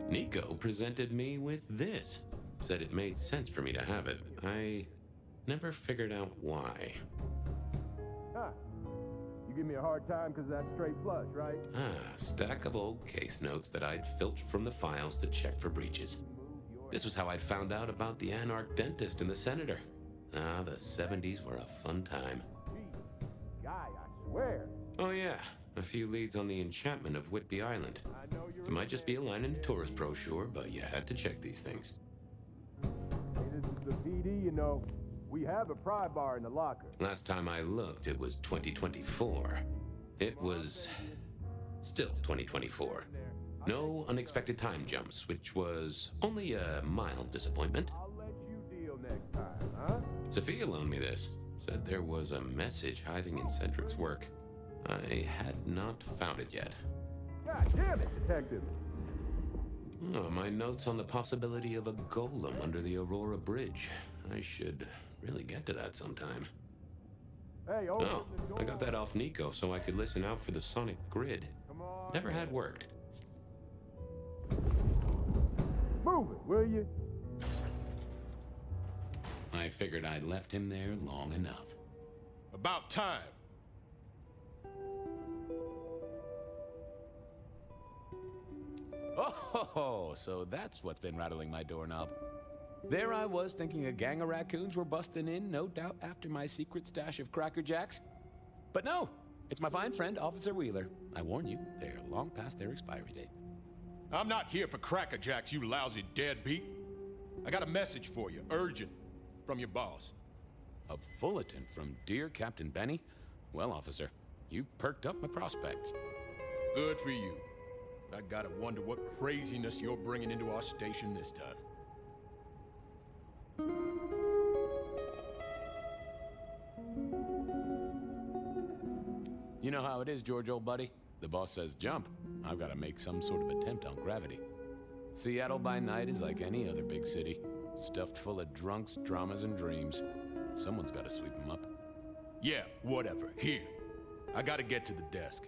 Nico presented me with this. Said it made sense for me to have it. I never figured out why. Huh. You give me a hard time because that's straight flush, right? Stack of old case notes that I'd filched from the files to check for breaches. This was how I'd found out about the Anarch dentist and the senator. The 70s were a fun time. Guy, I swear. Oh yeah, a few leads on the enchantment of Whitby Island. It might just be a line in the tourist brochure, but you had to check these things. Hey, this is the PD, you know. We have a pry bar in the locker. Last time I looked, it was 2024. It was still 2024. No unexpected time jumps, which was only a mild disappointment. I'll let you deal next time, huh? Sophia loaned me this. Said there was a message hiding in Cedric's work. I had not found it yet. God damn it, detective! Oh, my notes on the possibility of a golem under the Aurora Bridge. I should really get to that sometime. Hey, Oh, I got that off Nico so I could listen out for the sonic grid. Come on. Never had worked. Move it, will you? I figured I'd left him there long enough. About time. Oh, so that's what's been rattling my doorknob. There I was thinking a gang of raccoons were busting in, no doubt after my secret stash of Cracker Jacks. But no, it's my fine friend, Officer Wheeler. I warn you, they're long past their expiry date. I'm not here for Cracker Jacks, you lousy deadbeat. I got a message for you, urgent, from your boss. A bulletin from dear Captain Benny? Well, officer, you've perked up my prospects. Good for you. But I gotta wonder what craziness you're bringing into our station this time. You know how it is, George, old buddy. The boss says jump. I've got to make some sort of attempt on gravity. Seattle by night is like any other big city. Stuffed full of drunks, dramas, and dreams. Someone's got to sweep them up. Yeah, whatever. Here. I gotta get to the desk.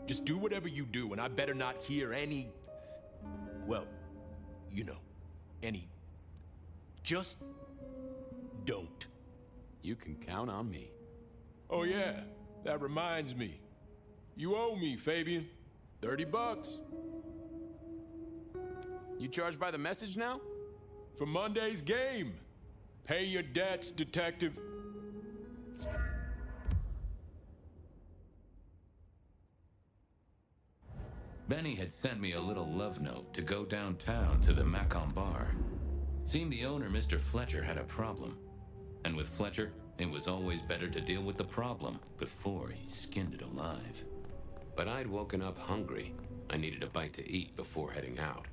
Just do whatever you do, and I better not hear any... Well, you know, any... Just... don't. You can count on me. Oh yeah, that reminds me. You owe me, Fabien. $30. You charged by the message now? For Monday's game. Pay your debts, detective. Benny had sent me a little love note to go downtown to the Macon bar. Seemed the owner, Mr. Fletcher, had a problem. And with Fletcher, it was always better to deal with the problem before he skinned it alive. But I'd woken up hungry. I needed a bite to eat before heading out.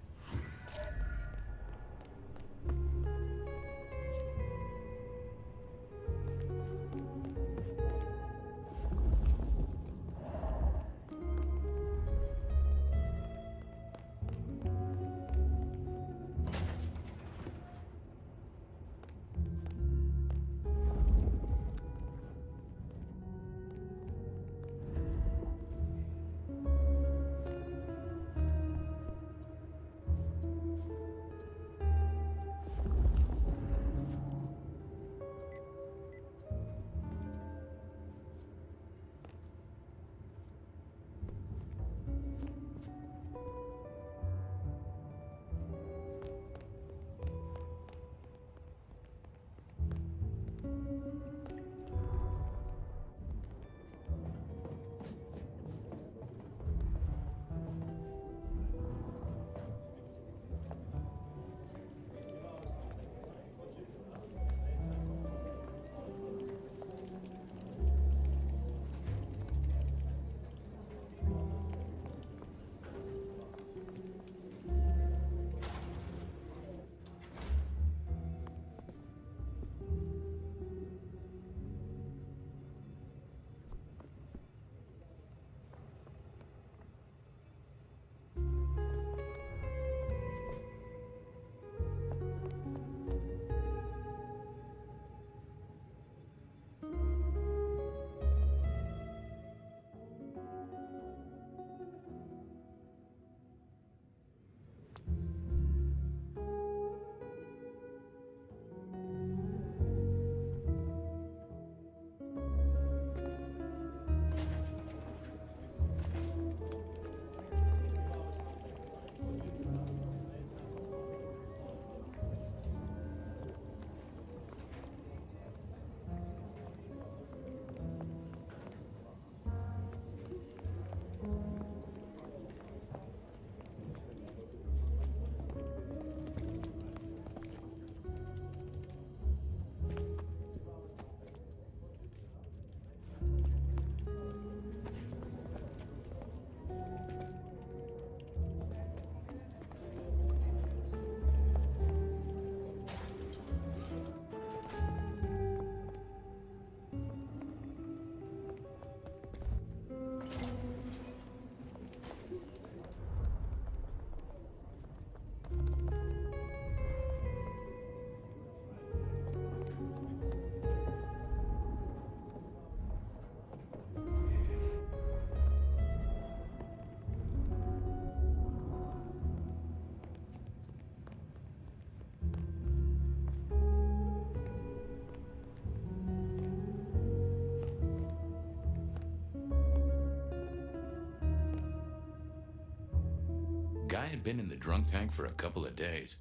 Guy had been in the drunk tank for a couple of days.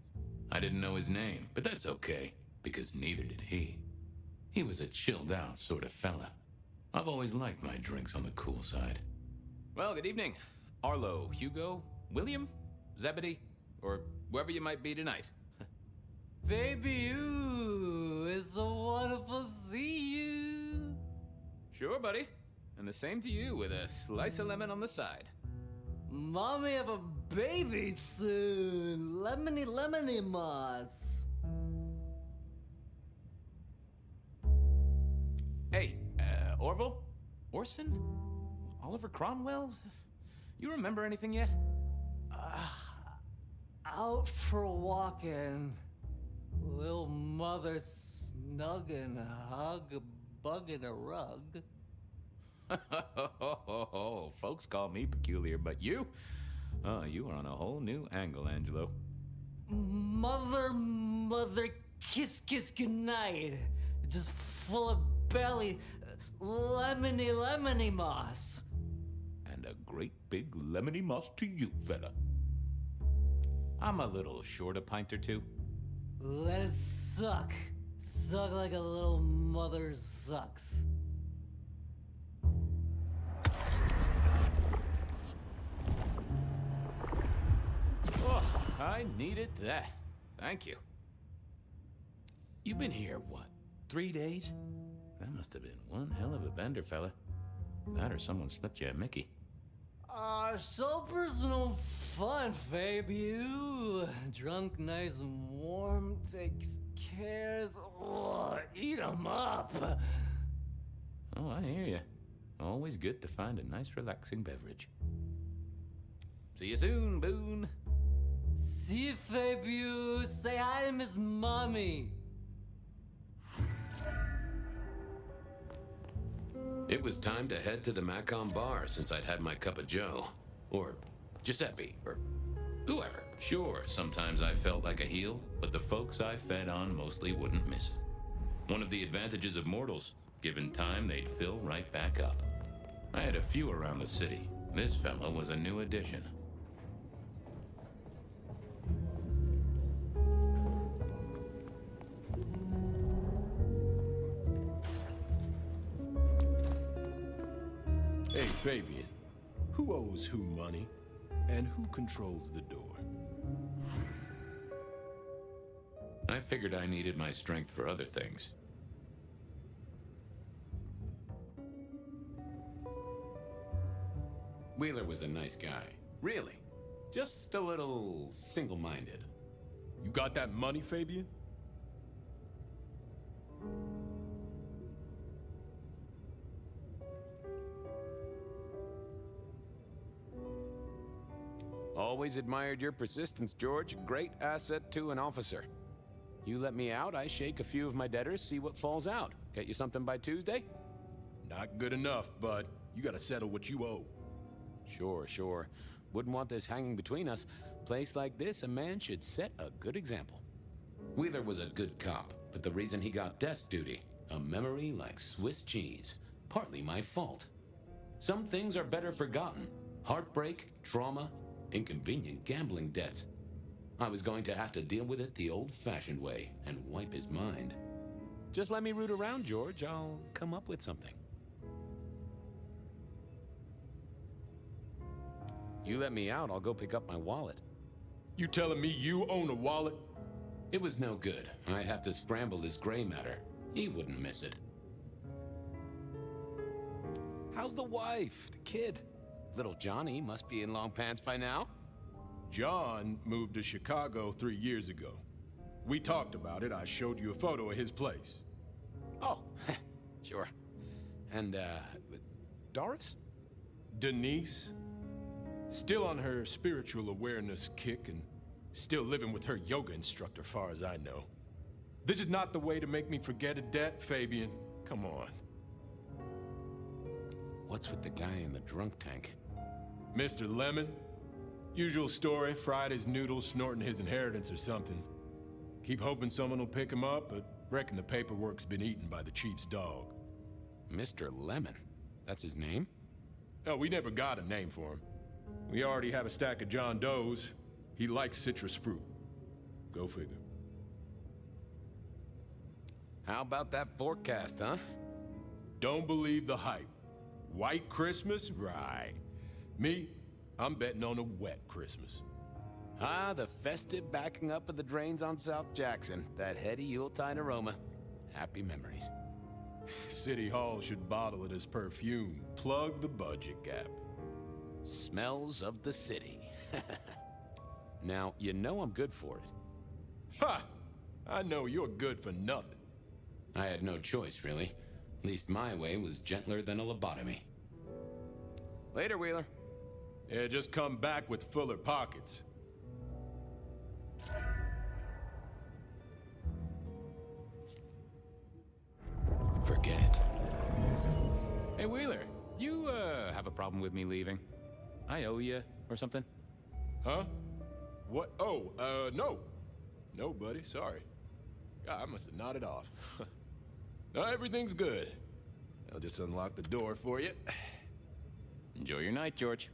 I didn't know his name, but that's okay, because neither did he. He was a chilled-out sort of fella. I've always liked my drinks on the cool side. Well, good evening. Arlo, Hugo, William, Zebedee, or whoever you might be tonight. Baby, you, it's so wonderful to see you. Sure, buddy. And the same to you with a slice of lemon on the side. Mommy have a baby soon. Lemony, lemony moss. Hey, Orville? Orson? Oliver Cromwell? You remember anything yet? Out for walking. Little mother snuggin', hug a bug in a rug. Folks call me peculiar, but you? Oh, you are on a whole new angle, Angelo. Mother, kiss, kiss goodnight. Just full of belly, lemony, lemony moss. And a great big lemony moss to you, fella. I'm a little short a pint or two. Let it suck. Suck like a little mother sucks. Oh, I needed that. Thank you. You've been here, what, 3 days? That must have been one hell of a bender, fella. That or someone slipped you a Mickey. So personal fun, babe. You drunk, nice and warm, takes cares. Oh, eat 'em up. Oh, I hear you. Always good to find a nice, relaxing beverage. See you soon, Boone. See you, Fabu. Say hi to Miss Mommy. It was time to head to the Macon bar since I'd had my cup of joe. Or Giuseppe, or whoever. Sure, sometimes I felt like a heel, but the folks I fed on mostly wouldn't miss it. One of the advantages of mortals, given time, they'd fill right back up. I had a few around the city. This fella was a new addition. Hey, Fabien. Who owes who money? And who controls the door? I figured I needed my strength for other things. Wheeler was a nice guy. Really. Just a little single-minded. You got that money, Fabien? Always admired your persistence, George. A great asset to an officer. You let me out, I shake a few of my debtors, see what falls out. Get you something by Tuesday? Not good enough, bud. You gotta settle what you owe. Sure. Wouldn't want this hanging between us. Place like this, a man should set a good example. Wheeler was a good cop, but the reason he got desk duty, a memory like Swiss cheese. Partly my fault. Some things are better forgotten. Heartbreak, trauma, inconvenient gambling debts. I was going to have to deal with it the old-fashioned way and wipe his mind. Just let me root around, George. I'll come up with something. You let me out, I'll go pick up my wallet. You telling me you own a wallet? It was no good. I'd have to scramble his gray matter. He wouldn't miss it. How's the wife, the kid? Little Johnny must be in long pants by now. John moved to Chicago 3 years ago. We talked about it. I showed you a photo of his place. Oh, sure. And, Doris? Denise? Still on her spiritual awareness kick and still living with her yoga instructor, far as I know. This is not the way to make me forget a debt, Fabien. Come on. What's with the guy in the drunk tank? Mr. Lemon? Usual story, fried his noodles, snorting his inheritance or something. Keep hoping someone will pick him up, but reckon the paperwork's been eaten by the chief's dog. Mr. Lemon? That's his name? No, we never got a name for him. We already have a stack of John Does. He likes citrus fruit. Go figure. How about that forecast, huh? Don't believe the hype. White Christmas? Right. Me, I'm betting on a wet Christmas. Ah, the festive backing up of the drains on South Jackson. That heady Yuletide aroma. Happy memories. City Hall should bottle it as perfume. Plug the budget gap. Smells of the city. Now, you know I'm good for it. Ha! I know you're good for nothing. I had no choice, really. At least my way was gentler than a lobotomy. Later, Wheeler. Yeah, just come back with fuller pockets. Forget. Hey, Wheeler, you, have a problem with me leaving? I owe you, or something? Huh? What? Oh, no. No, buddy, sorry. God, I must have nodded off. No, everything's good. I'll just unlock the door for you. Enjoy your night, George.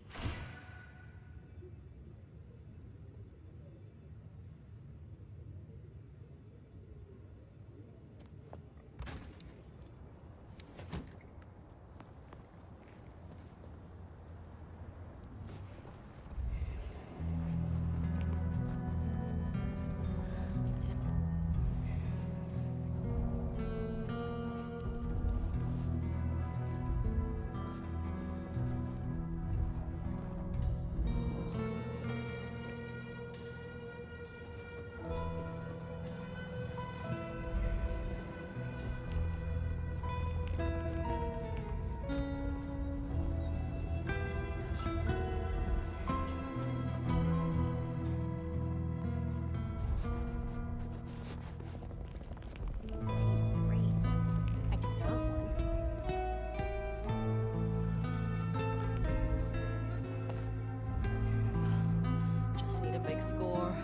Big score,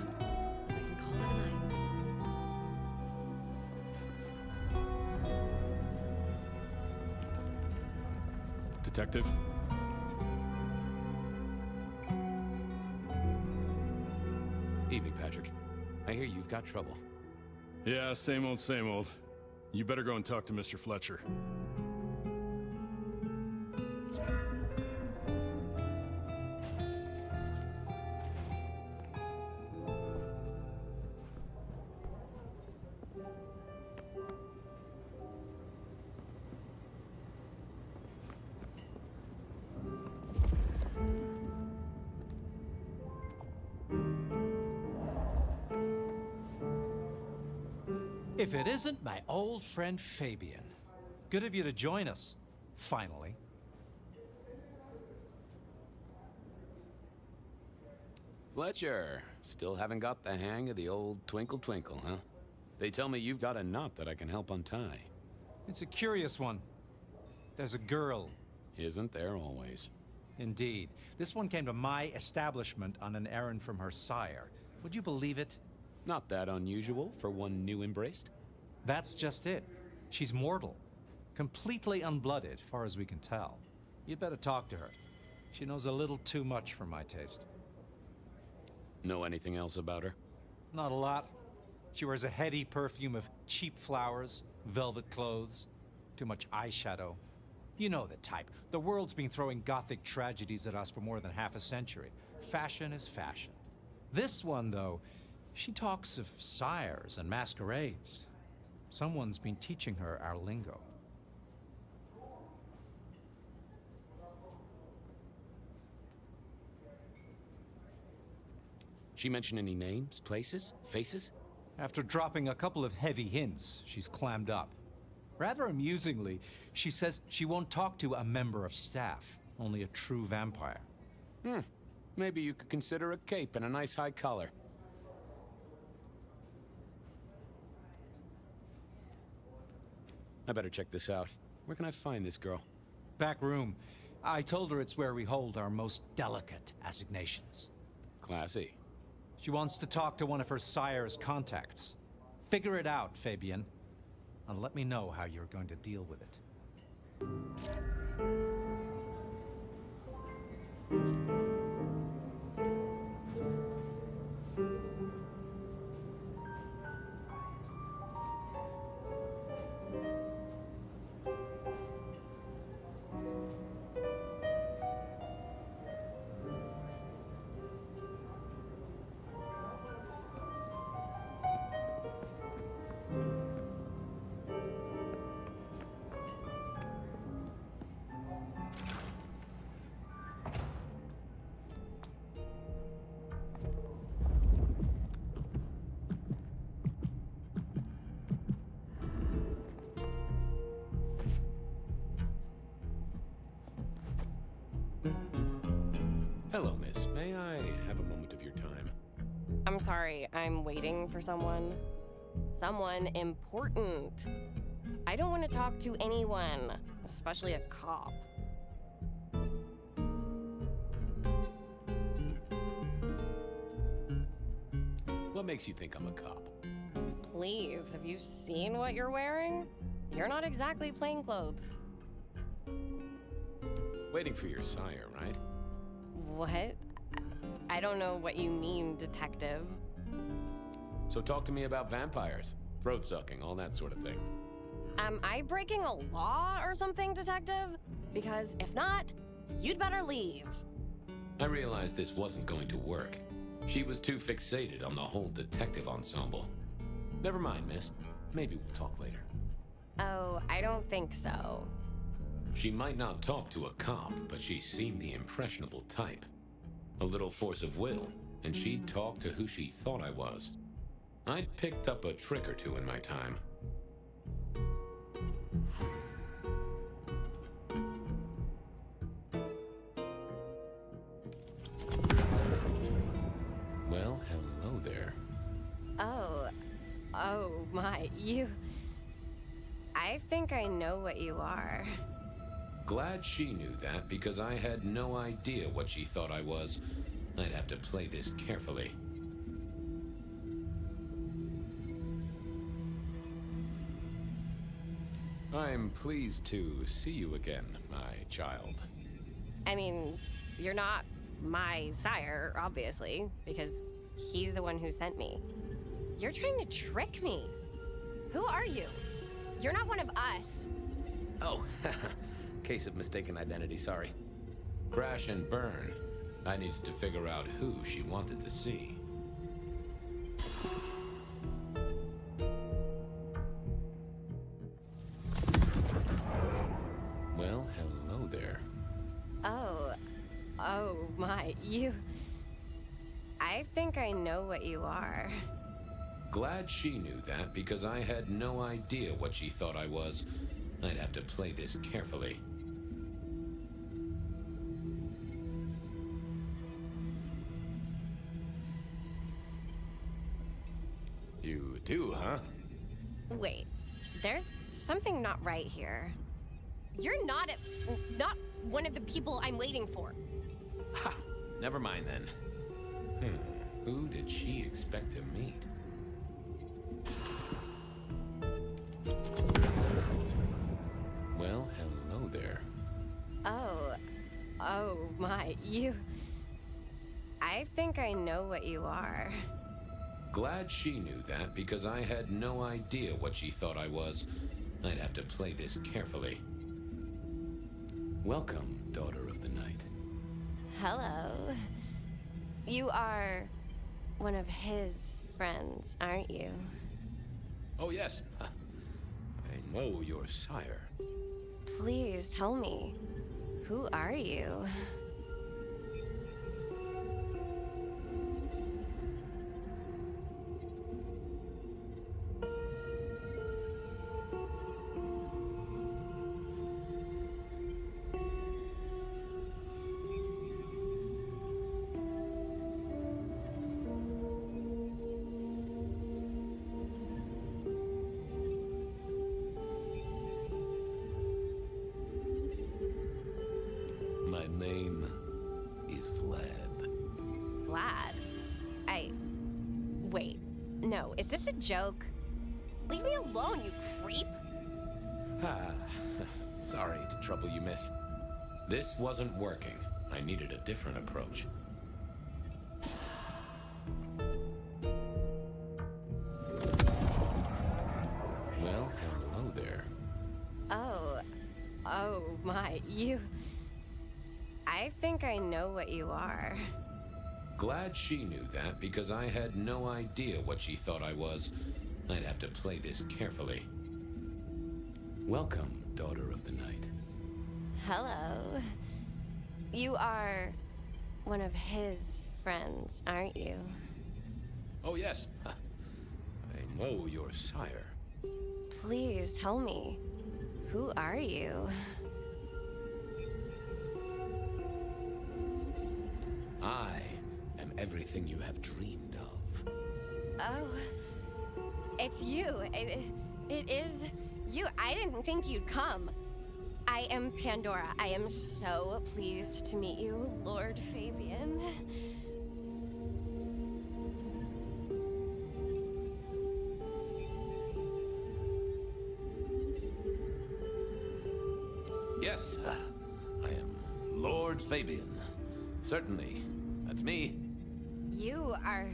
but I can call it a night. Detective? Evening, Patrick. I hear you've got trouble. Yeah, same old, same old. You better go and talk to Mr. Fletcher. If it isn't my old friend Fabien. Good of you to join us, finally. Fletcher, still haven't got the hang of the old twinkle twinkle, huh? They tell me you've got a knot that I can help untie. It's a curious one. There's a girl. Isn't there always? Indeed. This one came to my establishment on an errand from her sire. Would you believe it? Not that unusual for one new embraced. That's just it. She's mortal. Completely unblooded, far as we can tell. You'd better talk to her. She knows a little too much for my taste. Know anything else about her? Not a lot. She wears a heady perfume of cheap flowers, velvet clothes, too much eyeshadow. You know the type. The world's been throwing gothic tragedies at us for more than half a century. Fashion is fashion. This one, though, she talks of sires and masquerades. Someone's been teaching her our lingo. She mention any names, places, faces? After dropping a couple of heavy hints, she's clammed up. Rather amusingly, she says she won't talk to a member of staff, only a true vampire. Maybe you could consider a cape and a nice high collar. I better check this out. Where can I find this girl? Back room. I told her it's where we hold our most delicate assignations. Classy. She wants to talk to one of her sire's contacts. Figure it out, Fabien. And let me know how you're going to deal with it. I'm sorry, I'm waiting for someone. Someone important. I don't want to talk to anyone, especially a cop. What makes you think I'm a cop? Please, have you seen what you're wearing? You're not exactly plainclothes. Waiting for your sire, right? What? I don't know what you mean, detective. So talk to me about vampires, throat sucking, all that sort of thing. Am I breaking a law or something, detective? Because if not, you'd better leave. I realized this wasn't going to work. She was too fixated on the whole detective ensemble. Never mind, miss. Maybe we'll talk later. Oh, I don't think so. She might not talk to a cop, but she seemed the impressionable type. A little force of will, and she'd talk to who she thought I was. I'd picked up a trick or two in my time. Well, hello there. Oh my, you... I think I know what you are. Glad she knew that, because I had no idea what she thought I was. I'd have to play this carefully. I'm pleased to see you again, my child. I mean, you're not my sire, obviously, because he's the one who sent me. You're trying to trick me. Who are you? You're not one of us. Oh, case of mistaken identity, sorry. Crash and burn. I needed to figure out who she wanted to see. Well, hello there. Oh my, you... I think I know what you are. Glad she knew that, because I had no idea what she thought I was. I'd have to play this carefully. You do, huh? Wait, there's something not right here. You're not one of the people I'm waiting for. Ha! Never mind then. Who did she expect to meet? Well, hello there. Oh my, you... I think I know what you are. Glad she knew that, because I had no idea what she thought I was. I'd have to play this carefully. Welcome, daughter of the night. Hello. You are one of his friends, aren't you? Oh, yes. I know your sire. Please tell me, who are you? My name is Vlad. Vlad? Wait, no, is this a joke? Leave me alone, you creep! Sorry to trouble you, miss. This wasn't working. I needed a different approach. Well, hello there. Oh my, you... I think I know what you are. Glad she knew that, because I had no idea what she thought I was. I'd have to play this carefully. Welcome, daughter of the night. Hello. You are one of his friends, aren't you? Oh, yes. I know your sire. Please tell me, who are you? I am everything you have dreamed of. Oh, it's you. It is you. I didn't think you'd come. I am Pandora. I am so pleased to meet you, Lord Fabien. Yes, I am Lord Fabien. Certainly. That's me. You are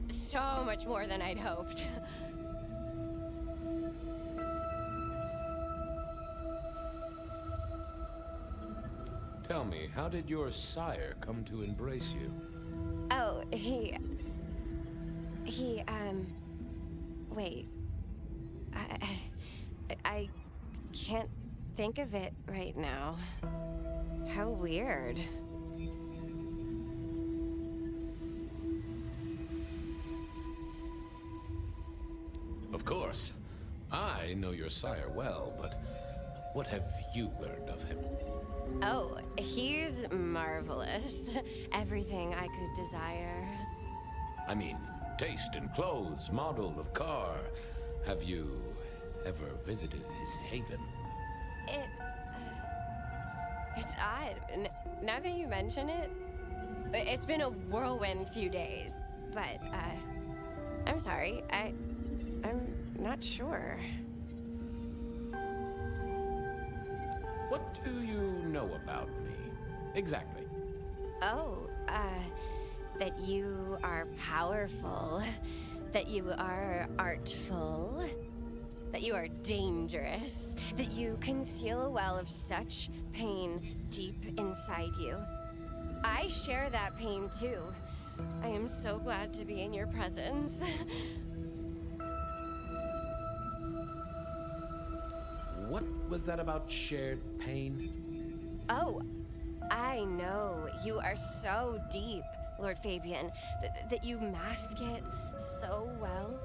so much more than I'd hoped. Tell me, how did your sire come to embrace you? Oh, wait. I can't think of it right now. How weird. Of course. I know your sire well, but what have you learned of him? Oh, he's marvelous. Everything I could desire. I mean, taste in clothes, model of car. Have you ever visited his haven? It's odd. Now that you mention it, it's been a whirlwind few days. But, I'm sorry. I'm not sure. What do you know about me? Exactly. Oh, that you are powerful, that you are artful, that you are dangerous, that you conceal a well of such pain deep inside you. I share that pain too. I am so glad to be in your presence. What was that about shared pain? Oh, I know. You are so deep, Lord Fabien, that you mask it so well.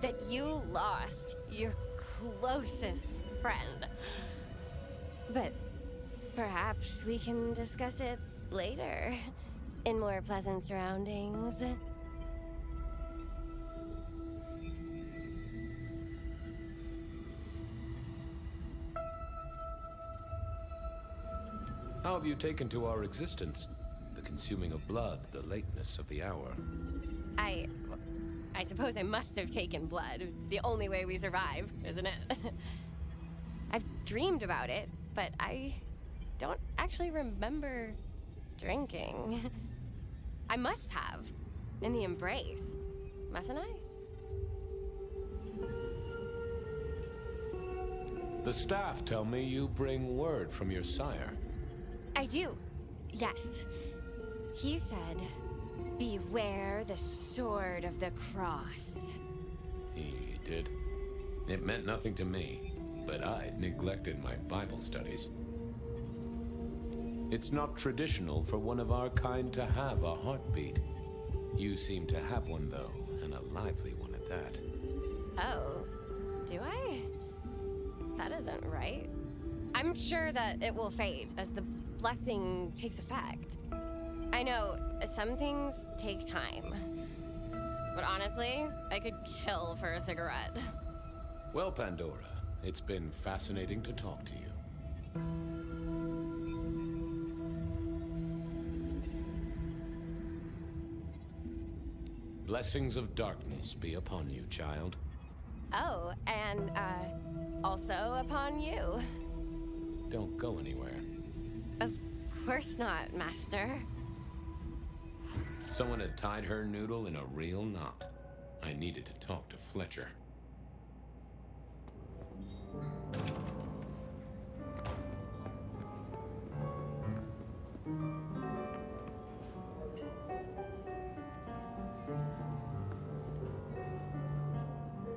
That you lost your closest friend. But perhaps we can discuss it later, in more pleasant surroundings. How have you taken to our existence? The consuming of blood, the lateness of the hour. I suppose I must have taken blood. It's the only way we survive, isn't it? I've dreamed about it, but I don't actually remember drinking. I must have. In the embrace. Mustn't I? The staff tell me you bring word from your sire. I do. Yes. He said, beware the sword of the cross. He did. It meant nothing to me, but I'd neglected my Bible studies. It's not traditional for one of our kind to have a heartbeat. You seem to have one, though, and a lively one at that. Oh, do I? That isn't right. I'm sure that it will fade as the blessing takes effect. I know some things take time, but honestly, I could kill for a cigarette. Well, Pandora, it's been fascinating to talk to you. Blessings of darkness be upon you, child. Oh, and, also upon you. Don't go anywhere. Of course not, Master. Someone had tied her noodle in a real knot. I needed to talk to Fletcher.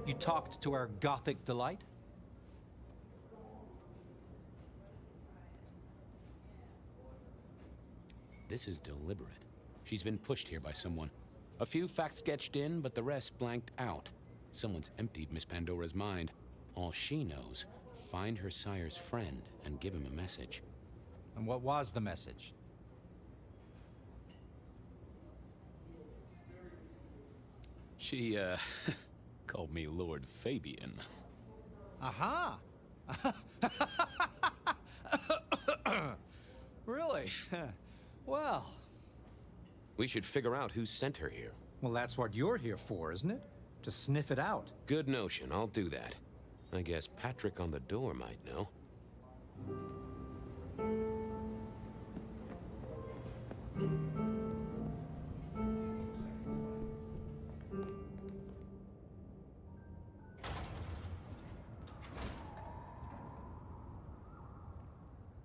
You talked to our Gothic delight? This is deliberate. She's been pushed here by someone. A few facts sketched in, but the rest blanked out. Someone's emptied Miss Pandora's mind. All she knows, find her sire's friend and give him a message. And what was the message? She, called me Lord Fabien. Aha! Really? Well... We should figure out who sent her here. Well, that's what you're here for, isn't it? To sniff it out. Good notion, I'll do that. I guess Patrick on the door might know.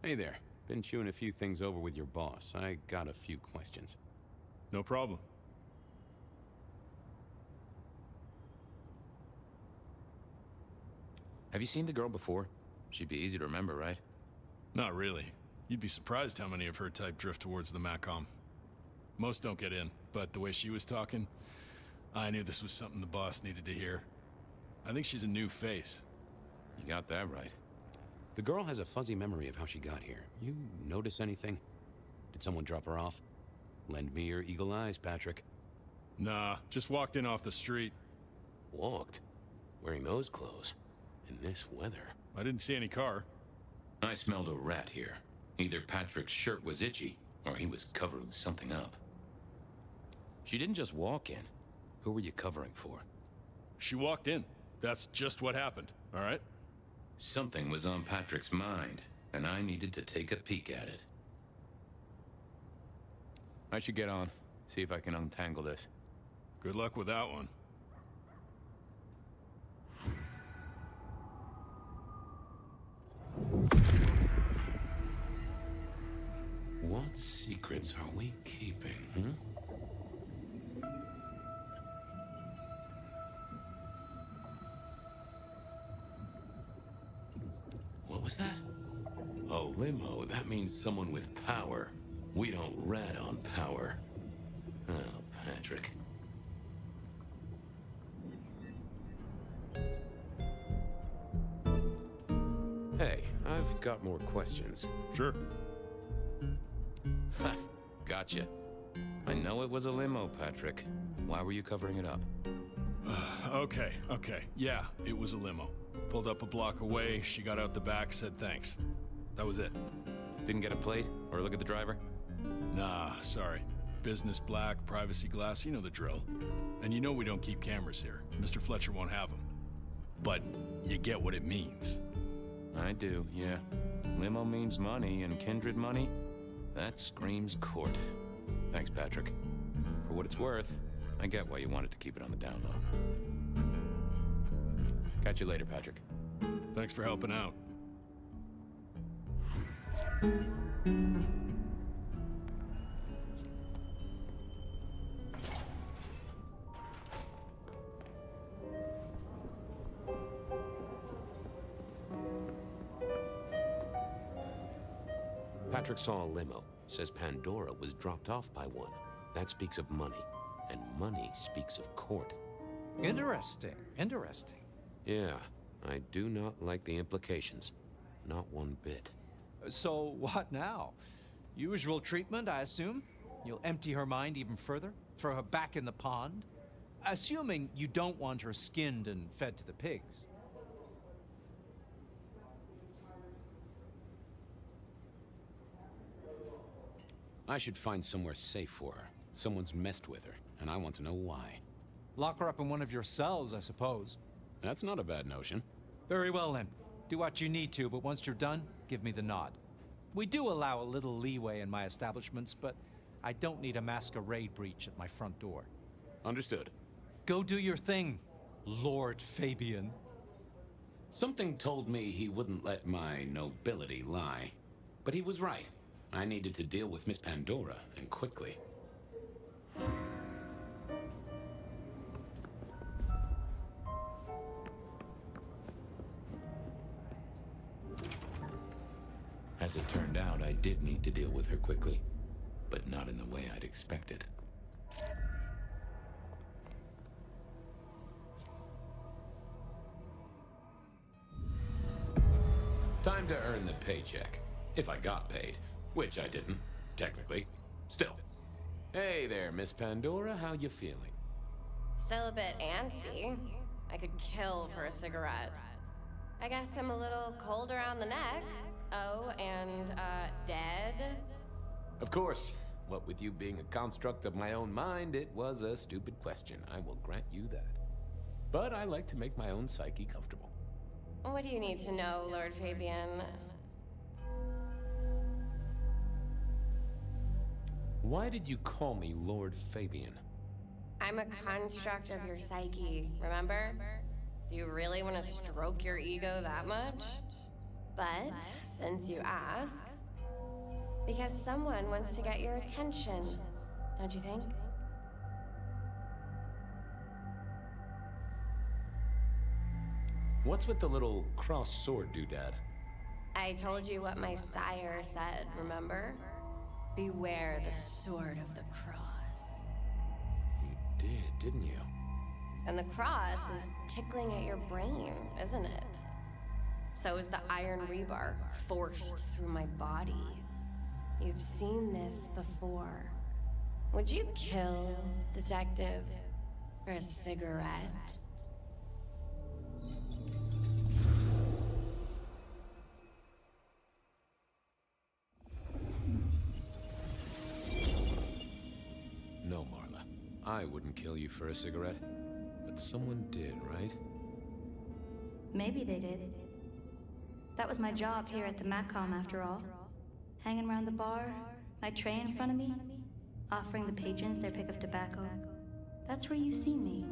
Hey there. Been chewing a few things over with your boss. I got a few questions. No problem. Have you seen the girl before? She'd be easy to remember, right? Not really. You'd be surprised how many of her type drift towards the Macom. Most don't get in, but the way she was talking, I knew this was something the boss needed to hear. I think she's a new face. You got that right. The girl has a fuzzy memory of how she got here. You notice anything? Did someone drop her off? Lend me your eagle eyes, Patrick. Nah, just walked in off the street. Walked? Wearing those clothes? In this weather? I didn't see any car. I smelled a rat here. Either Patrick's shirt was itchy, or he was covering something up. She didn't just walk in. Who were you covering for? She walked in. That's just what happened, all right? Something was on Patrick's mind, and I needed to take a peek at it. I should get on. See if I can untangle this. Good luck with that one. What secrets are we keeping, What was that? Oh, Limo, that means someone with power. We don't rat on power. Oh, Patrick. Hey, I've got more questions. Sure. Ha! Gotcha. I know it was a limo, Patrick. Why were you covering it up? Okay. Yeah, it was a limo. Pulled up a block away, she got out the back, said thanks. That was it. Didn't get a plate or look at the driver? Nah, sorry. Business black, privacy glass, you know the drill. And you know we don't keep cameras here. Mr. Fletcher won't have them. But you get what it means. I do, yeah. Limo means money, and kindred money? That screams court. Thanks, Patrick. For what it's worth, I get why you wanted to keep it on the down low. Catch you later, Patrick. Thanks for helping out. Patrick saw a limo. Says Pandora was dropped off by one. That speaks of money. And money speaks of court. Interesting. Yeah, I do not like the implications. Not one bit. So, what now? Usual treatment, I assume? You'll empty her mind even further? Throw her back in the pond? Assuming you don't want her skinned and fed to the pigs. I should find somewhere safe for her. Someone's messed with her, and I want to know why. Lock her up in one of your cells, I suppose. That's not a bad notion. Very well, then. Do what you need to, but once you're done, give me the nod. We do allow a little leeway in my establishments, but I don't need a masquerade breach at my front door. Understood. Go do your thing, Lord Fabien. Something told me he wouldn't let my nobility lie. But he was right. I needed to deal with Miss Pandora, and quickly. As it turned out, I did need to deal with her quickly, but not in the way I'd expected. Time to earn the paycheck. If I got paid, which I didn't, technically. Still. Hey there, Miss Pandora, how you feeling? Still a bit antsy. I could kill for a cigarette. I guess I'm a little cold around the neck. Oh, and, dead? Of course. What with you being a construct of my own mind, it was a stupid question. I will grant you that. But I like to make my own psyche comfortable. What do you need to know, Lord Fabien? Why did you call me Lord Fabien? I'm a construct of your psyche, remember? Do you really want to stroke your ego that much? But, since you ask, because someone wants to get your attention, don't you think? What's with the little cross sword doodad? I told you what my sire said, remember? Beware the sword of the cross. You did, didn't you? And the cross is tickling at your brain, isn't it? So is the iron rebar forced through my body. You've seen this before. Would you kill, detective, for a cigarette? No, Marla. I wouldn't kill you for a cigarette. But someone did, right? Maybe they did. That was my job here at the Macom, after all. Hanging around the bar, my tray in front of me, offering the patrons their pick of tobacco. That's where you've seen me.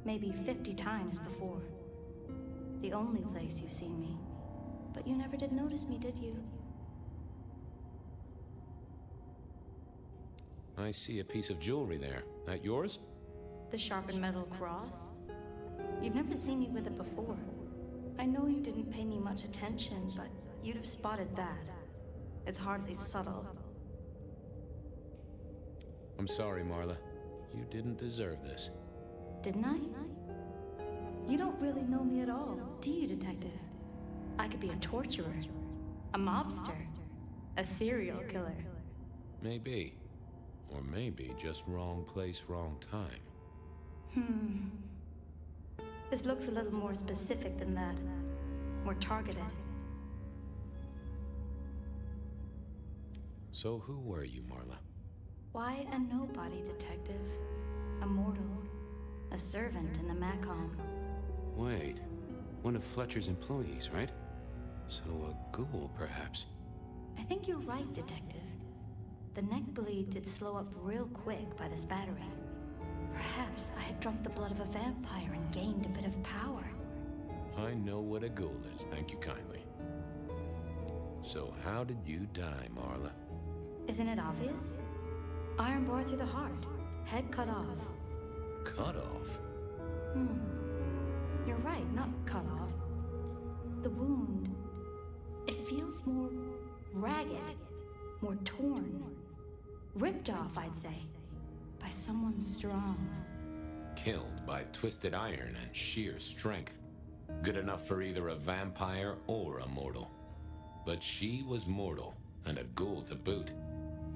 Maybe 50 times before. The only place you've seen me. But you never did notice me, did you? I see a piece of jewelry there. That yours? The sharpened metal cross? You've never seen me with it before. I know you didn't pay me much attention, but you'd have spotted that. It's hardly subtle. I'm sorry, Marla. You didn't deserve this. Didn't I? You don't really know me at all, do you, detective? I could be a torturer, a mobster, a serial killer. Maybe. Or maybe just wrong place, wrong time. This looks a little more specific than that. More targeted. So who were you, Marla? Why a nobody, detective? A mortal. A servant in the Macom. Wait. One of Fletcher's employees, right? So a ghoul, perhaps. I think you're right, detective. The neck bleed did slow up real quick by the spattering. Perhaps I have drunk the blood of a vampire and gained a bit of power. I know what a ghoul is, thank you kindly. So how did you die, Marla? Isn't it obvious? Iron bar through the heart. Head cut off. Cut off? You're right, not cut off. The wound, it feels more ragged, more torn. Ripped off, I'd say. By someone strong. Killed by twisted iron and sheer strength. Good enough for either a vampire or a mortal. But she was mortal, and a ghoul to boot.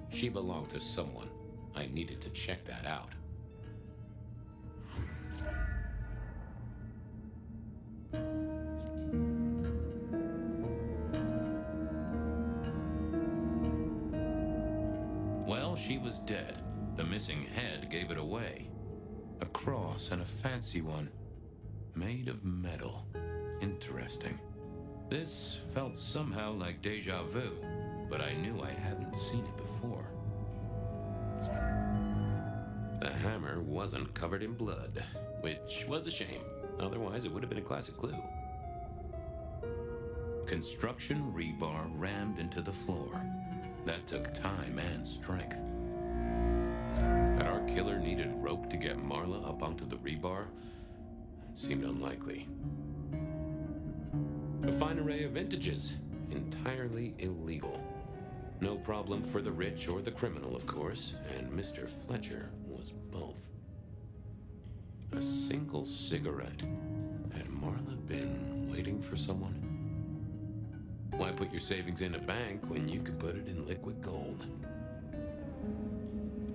She belonged to someone. I needed to check that out. Well, she was dead. The missing head gave it away. A cross, and a fancy one. Made of metal. Interesting. This felt somehow like deja vu, but I knew I hadn't seen it before. The hammer wasn't covered in blood, which was a shame. Otherwise, it would have been a classic clue. Construction rebar rammed into the floor. That took time and strength. Had our killer needed rope to get Marla up onto the rebar? Seemed unlikely. A fine array of vintages. Entirely illegal. No problem for the rich or the criminal, of course, and Mr. Fletcher was both. A single cigarette. Had Marla been waiting for someone? Why put your savings in a bank when you could put it in liquid gold?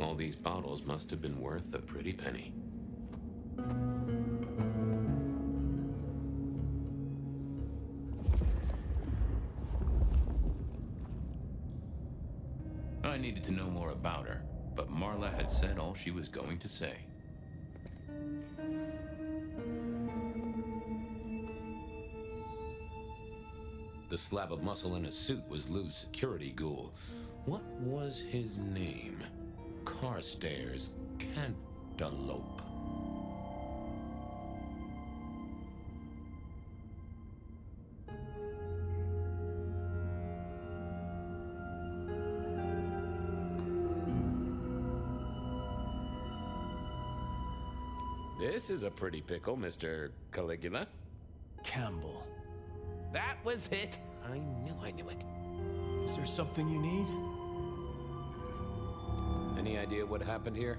All these bottles must have been worth a pretty penny. I needed to know more about her, but Marla had said all she was going to say. The slab of muscle in a suit was Lou's security ghoul. What was his name? Carstairs Cantaloupe. This is a pretty pickle, Mr. Caligula. Campbell. That was it. I knew it. Is there something you need? Any idea what happened here?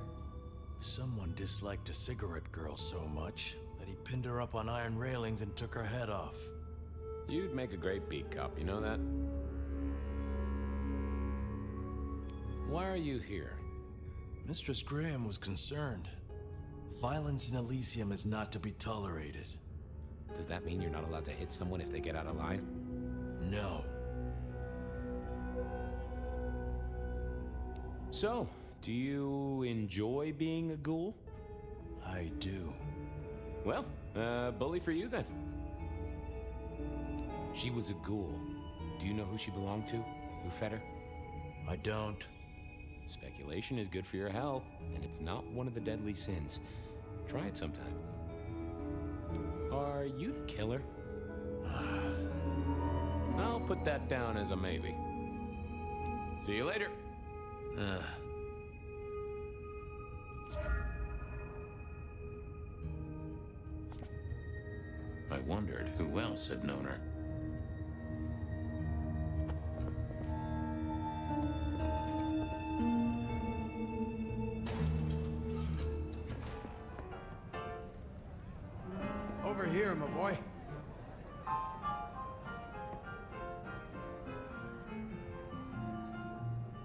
Someone disliked a cigarette girl so much that he pinned her up on iron railings and took her head off. You'd make a great beat cop, you know that? Why are you here? Mistress Graham was concerned. Violence in Elysium is not to be tolerated. Does that mean you're not allowed to hit someone if they get out of line? No. So, do you enjoy being a ghoul? I do. Well, bully for you then. She was a ghoul. Do you know who she belonged to? Who fed her? I don't. Speculation is good for your health, and it's not one of the deadly sins. Try it sometime. Are you the killer? I'll put that down as a maybe. See you later. I wondered who else had known her. Over here, my boy.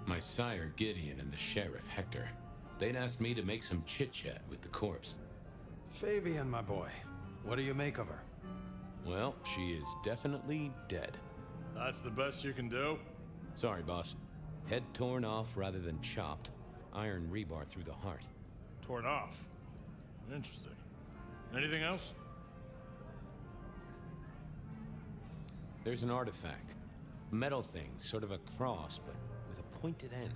My sire Gideon and the sheriff Hector. They'd asked me to make some chit-chat with the corpse. Fabien, my boy. What do you make of her? Well, she is definitely dead. That's the best you can do? Sorry, boss. Head torn off rather than chopped. Iron rebar through the heart. Torn off. Interesting. Anything else? There's an artifact. Metal thing, sort of a cross, but with a pointed end.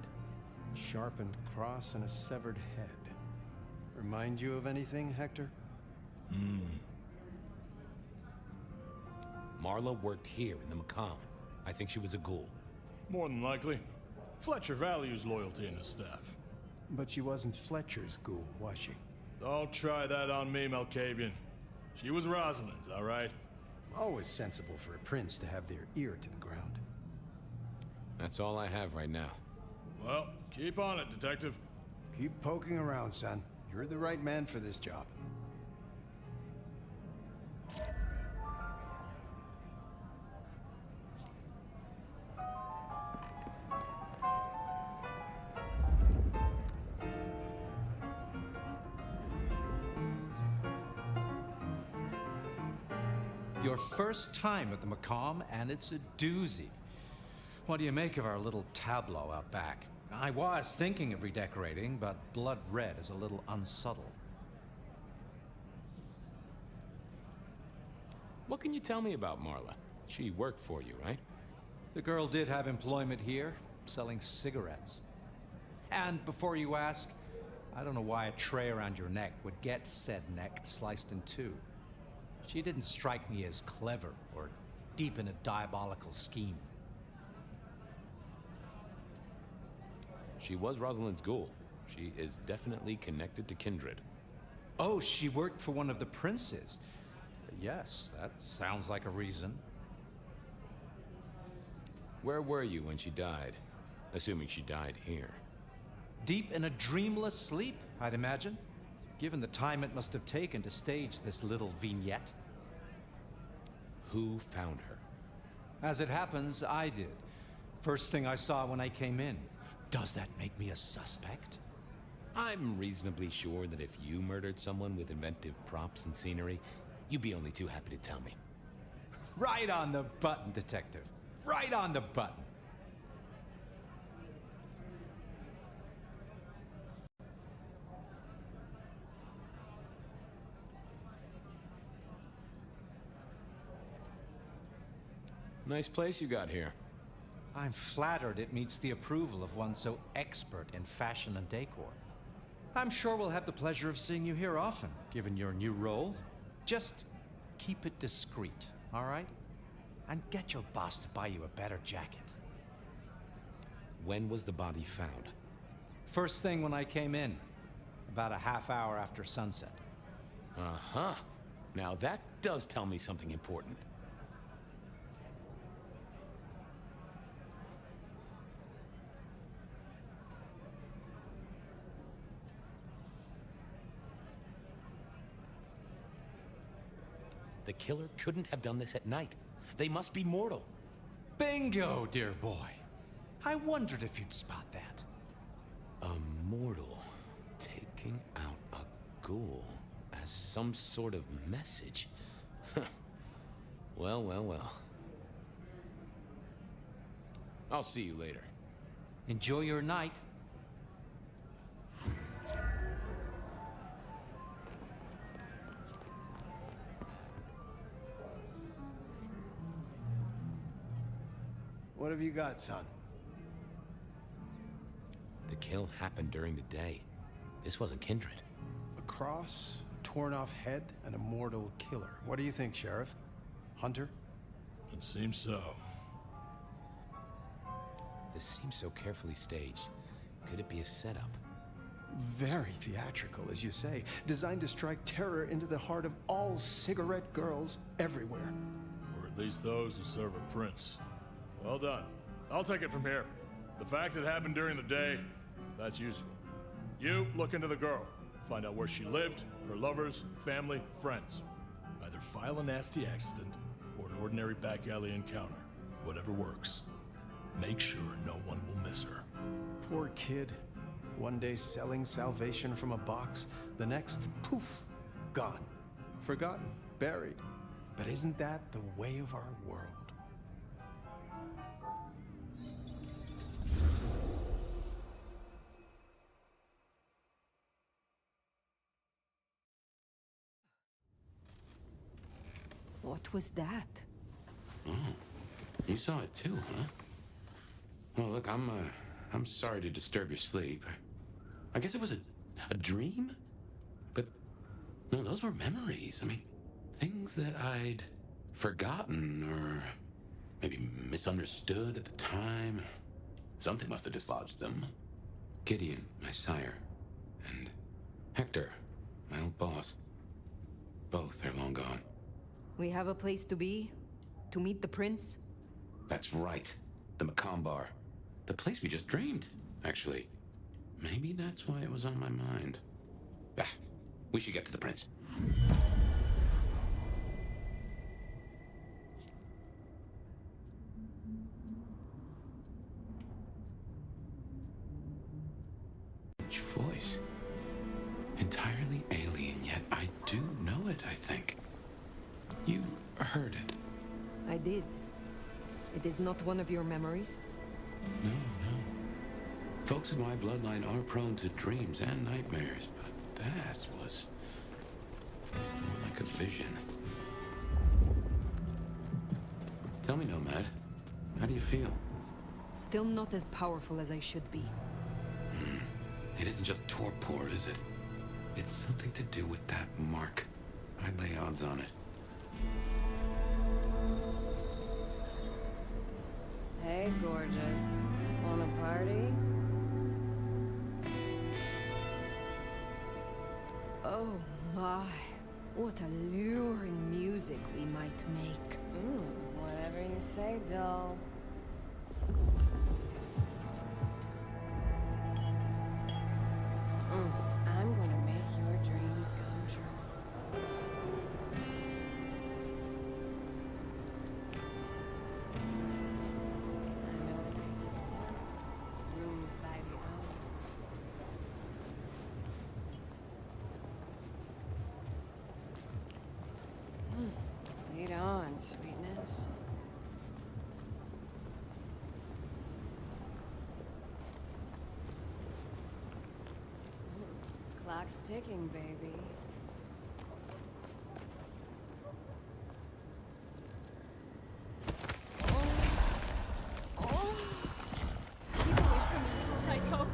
Sharpened cross and a severed head. Remind you of anything, Hector? Marla worked here in the Macomb. I think she was a ghoul. More than likely. Fletcher values loyalty in his staff. But she wasn't Fletcher's ghoul, was she? Don't try that on me, Malkavian. She was Rosalind's, all right? Always sensible for a prince to have their ear to the ground. That's all I have right now. Well, keep on it, Detective. Keep poking around, son. You're the right man for this job. Your first time at the Macomb, and it's a doozy. What do you make of our little tableau out back? I was thinking of redecorating, but blood red is a little unsubtle. What can you tell me about Marla? She worked for you, right? The girl did have employment here, selling cigarettes. And before you ask, I don't know why a tray around your neck would get said neck sliced in two. She didn't strike me as clever or deep in a diabolical scheme. She was Rosalind's ghoul. She is definitely connected to kindred. Oh, she worked for one of the princes. Yes, that sounds like a reason. Where were you when she died? Assuming she died here. Deep in a dreamless sleep, I'd imagine, given the time it must have taken to stage this little vignette. Who found her? As it happens, I did. First thing I saw when I came in. Does that make me a suspect? I'm reasonably sure that if you murdered someone with inventive props and scenery, you'd be only too happy to tell me. Right on the button, Detective. Right on the button. Nice place you got here. I'm flattered it meets the approval of one so expert in fashion and decor. I'm sure we'll have the pleasure of seeing you here often, given your new role. Just keep it discreet, all right? And get your boss to buy you a better jacket. When was the body found? First thing when I came in, about a half hour after sunset. Uh-huh. Now that does tell me something important. The killer couldn't have done this at night. They must be mortal. Bingo, dear boy. I wondered if you'd spot that. A mortal taking out a ghoul as some sort of message. Well, well, well. I'll see you later. Enjoy your night. What have you got, son? The kill happened during the day. This wasn't kindred. A cross, a torn-off head, and a mortal killer. What do you think, Sheriff? Hunter? It seems so. This seems so carefully staged. Could it be a setup? Very theatrical, as you say. Designed to strike terror into the heart of all cigarette girls everywhere. Or at least those who serve a prince. Well done. I'll take it from here. The fact it happened during the day, that's useful. You look into the girl. Find out where she lived, her lovers, family, friends. Either file a nasty accident or an ordinary back alley encounter. Whatever works. Make sure no one will miss her. Poor kid. One day selling salvation from a box, the next, poof, gone. Forgotten, buried. But isn't that the way of our world? What was that? Oh, you saw it too, huh? Well, look, I'm sorry to disturb your sleep. I guess it was a dream? But, no, those were memories. I mean, things that I'd forgotten or maybe misunderstood at the time. Something must have dislodged them. Gideon, my sire, and Hector, my old boss. Both are long gone. We have a place to be? To meet the prince? That's right. The Macomb Bar. The place we just dreamed, actually. Maybe that's why it was on my mind. Ah, we should get to the prince. Which voice? Entirely alien, yet I do know it, I think. You heard it. I did. It is not one of your memories? No, no. Folks in my bloodline are prone to dreams and nightmares, but that was more like a vision. Tell me, Nomad, how do you feel? Still not as powerful as I should be. It isn't just torpor, is it? It's something to do with that mark. I'd lay odds on it. Hey, gorgeous. Want a party? Oh my, what alluring music we might make. Whatever you say, doll. I'm gonna make your dreams come true. I know what I said to. Rules by the hour. Clock's ticking, baby. Oh! Keep away from me, you psycho!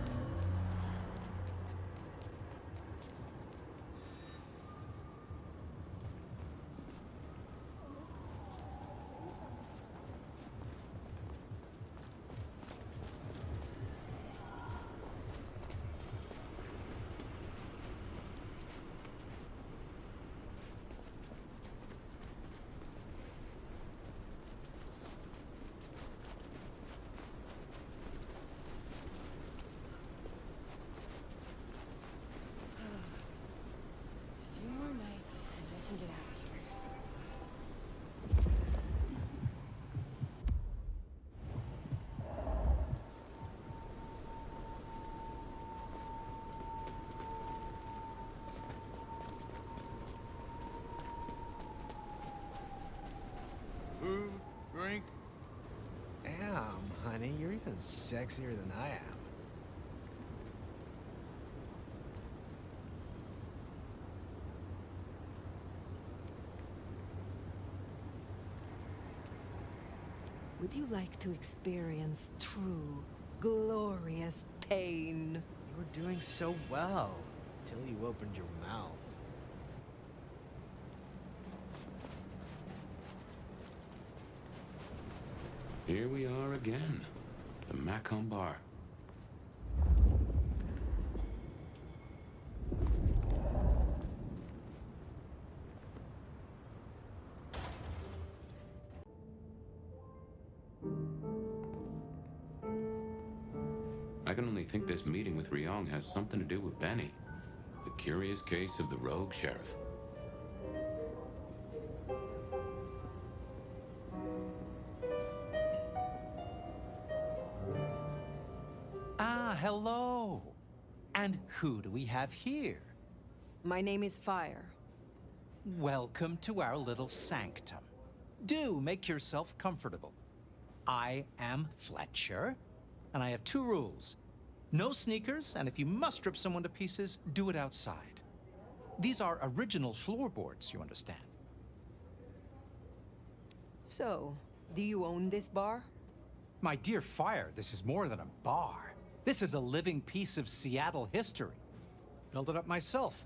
Food, drink. Damn, honey, you're even sexier than I am. Would you like to experience true, glorious pain? You were doing so well until you opened your mouth. Here we are again. The Macon Bar. I can only think this meeting with Ryong has something to do with Benny. The curious case of the rogue sheriff. Hello. And who do we have here? My name is Fire. Welcome to our little sanctum. Do make yourself comfortable. I am Fletcher, and I have 2 rules. No sneakers, and if you must strip someone to pieces, do it outside. These are original floorboards, you understand. So, do you own this bar? My dear Fire, this is more than a bar. This is a living piece of Seattle history. Built it up myself.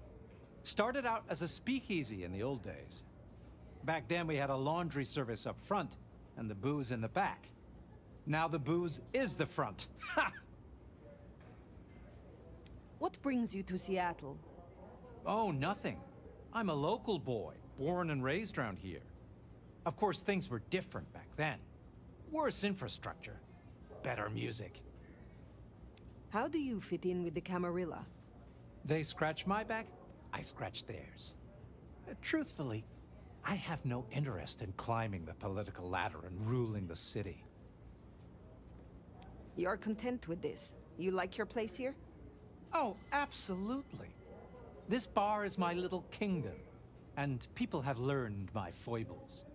Started out as a speakeasy in the old days. Back then we had a laundry service up front and the booze in the back. Now the booze is the front. Ha! What brings you to Seattle? Oh, nothing. I'm a local boy, born and raised around here. Of course, things were different back then. Worse infrastructure, better music. How do you fit in with the Camarilla? They scratch my back, I scratch theirs. Truthfully, I have no interest in climbing the political ladder and ruling the city. You're content with this? You like your place here? Oh, absolutely. This bar is my little kingdom, and people have learned my foibles.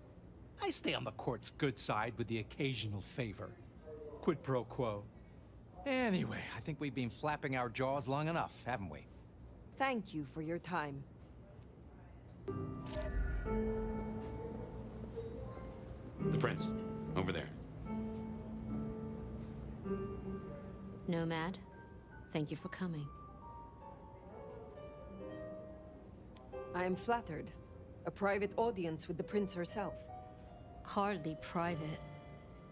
I stay on the court's good side with the occasional favor. Quid pro quo. Anyway, I think we've been flapping our jaws long enough, haven't we? Thank you for your time. The prince, over there. Nomad, thank you for coming. I am flattered. A private audience with the prince herself. Hardly private.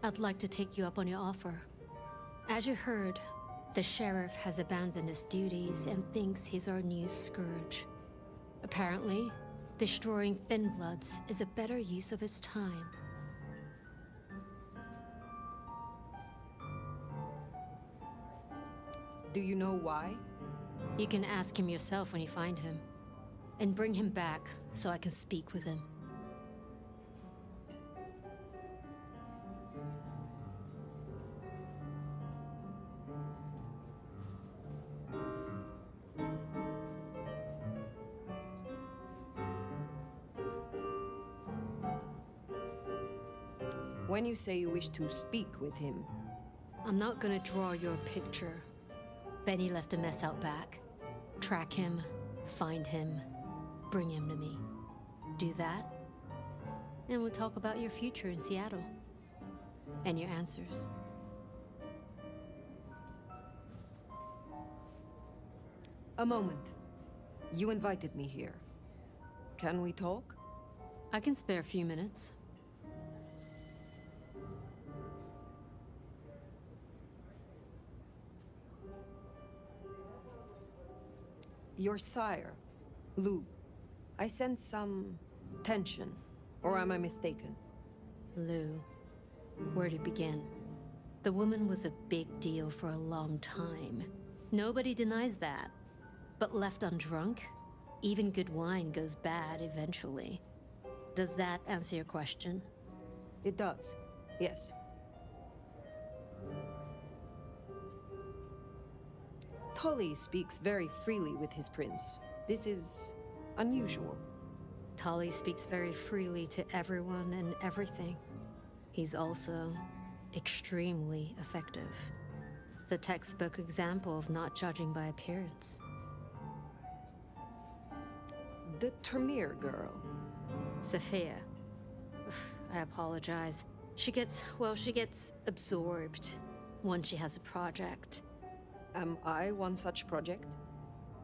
I'd like to take you up on your offer. As you heard, the sheriff has abandoned his duties and thinks he's our new scourge. Apparently, destroying Thin Bloods is a better use of his time. Do you know why? You can ask him yourself when you find him. And bring him back so I can speak with him. When you say you wish to speak with him... I'm not gonna draw your picture. Benny left a mess out back. Track him, find him, bring him to me. Do that, and we'll talk about your future in Seattle. And your answers. A moment. You invited me here. Can we talk? I can spare a few minutes. Your sire, Lou. I sense some tension, or am I mistaken? Lou, where to begin? The woman was a big deal for a long time. Nobody denies that. But left undrunk, even good wine goes bad eventually. Does that answer your question? It does, yes. Tully speaks very freely with his prince. This is unusual. Tully speaks very freely to everyone and everything. He's also extremely effective. The textbook example of not judging by appearance. The Tremere girl. Sophia. I apologize. She gets absorbed when she has a project. Am I one such project?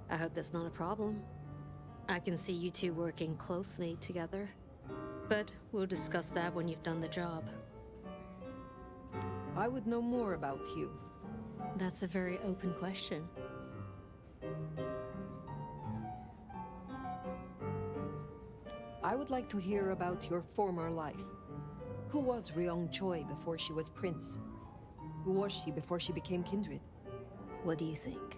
I hope that's not a problem. I can see you two working closely together. But we'll discuss that when you've done the job. I would know more about you. That's a very open question. I would like to hear about your former life. Who was Ryong Choi before she was prince? Who was she before she became kindred? What do you think?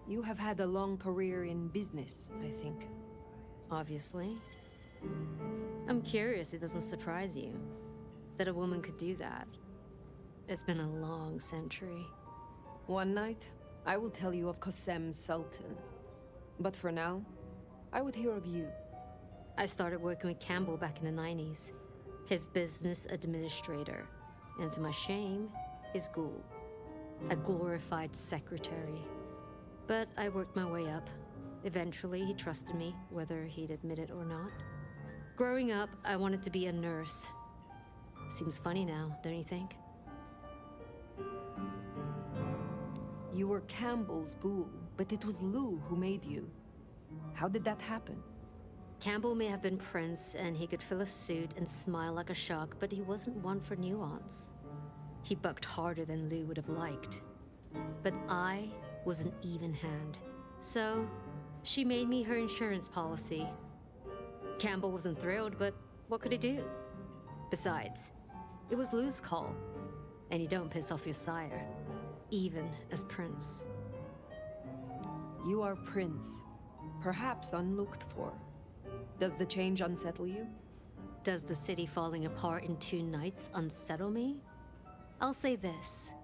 You have had a long career in business, I think. Obviously. I'm curious it doesn't surprise you that a woman could do that. It's been a long century. One night, I will tell you of Qasem Sultan. But for now, I would hear of you. I started working with Campbell back in the 90s. His business administrator. And to my shame, his ghoul. A glorified secretary. But I worked my way up. Eventually, he trusted me, whether he'd admit it or not. Growing up, I wanted to be a nurse. Seems funny now, don't you think? You were Campbell's ghoul, but it was Lou who made you. How did that happen? Campbell may have been prince, and he could fill a suit and smile like a shark, but he wasn't one for nuance. He bucked harder than Lou would have liked. But I was an even hand. So, she made me her insurance policy. Campbell wasn't thrilled, but what could he do? Besides, it was Lou's call. And you don't piss off your sire, even as prince. You are prince, perhaps unlooked for. Does the change unsettle you? Does the city falling apart in 2 nights unsettle me? I'll say this.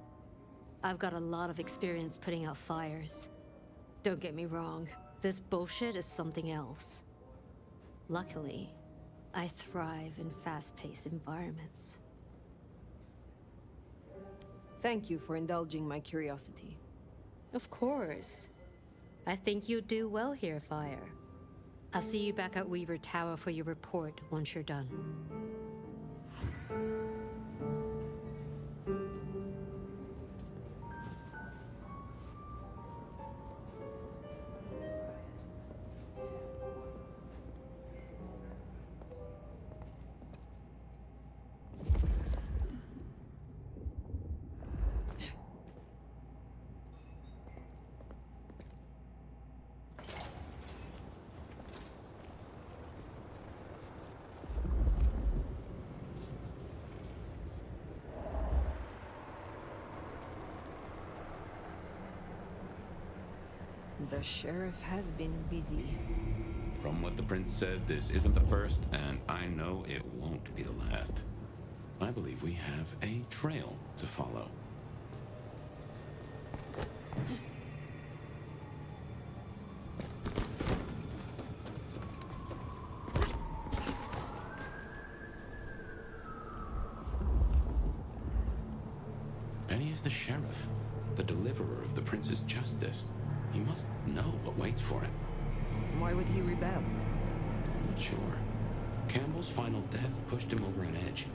I've got a lot of experience putting out fires. Don't get me wrong, this bullshit is something else. Luckily, I thrive in fast-paced environments. Thank you for indulging my curiosity. Of course. I think you'll do well here, Fire. I'll see you back at Weaver Tower for your report once you're done. The sheriff has been busy. From what the prince said, this isn't the first, and I know it won't be the last. I believe we have a trail to follow. And he is the sheriff, the deliverer of the prince's justice. He must know what waits for him. Why would he rebel? Not sure. Campbell's final death pushed him over an edge.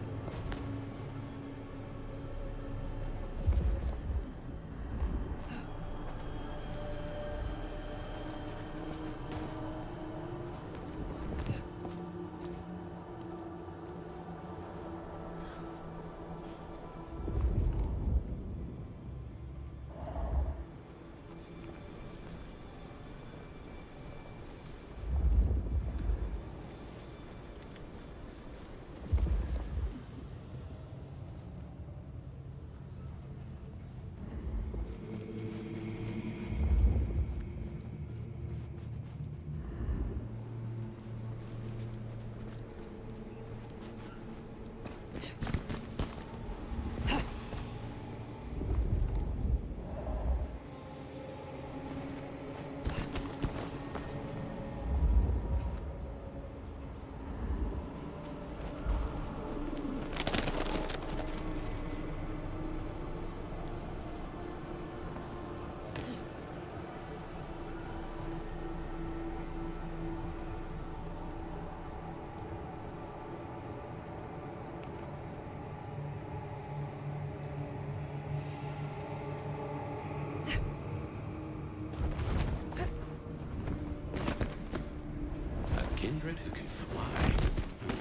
Kindred who can fly.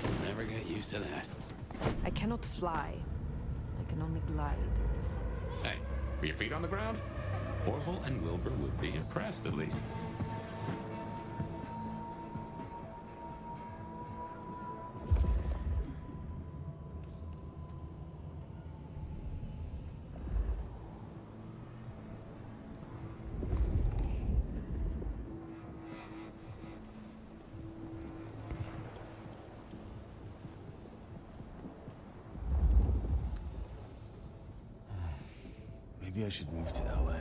I'll never get used to that. I cannot fly. I can only glide. Hey, were your feet on the ground? Orville and Wilbur would be impressed, at least. Maybe I should move to LA.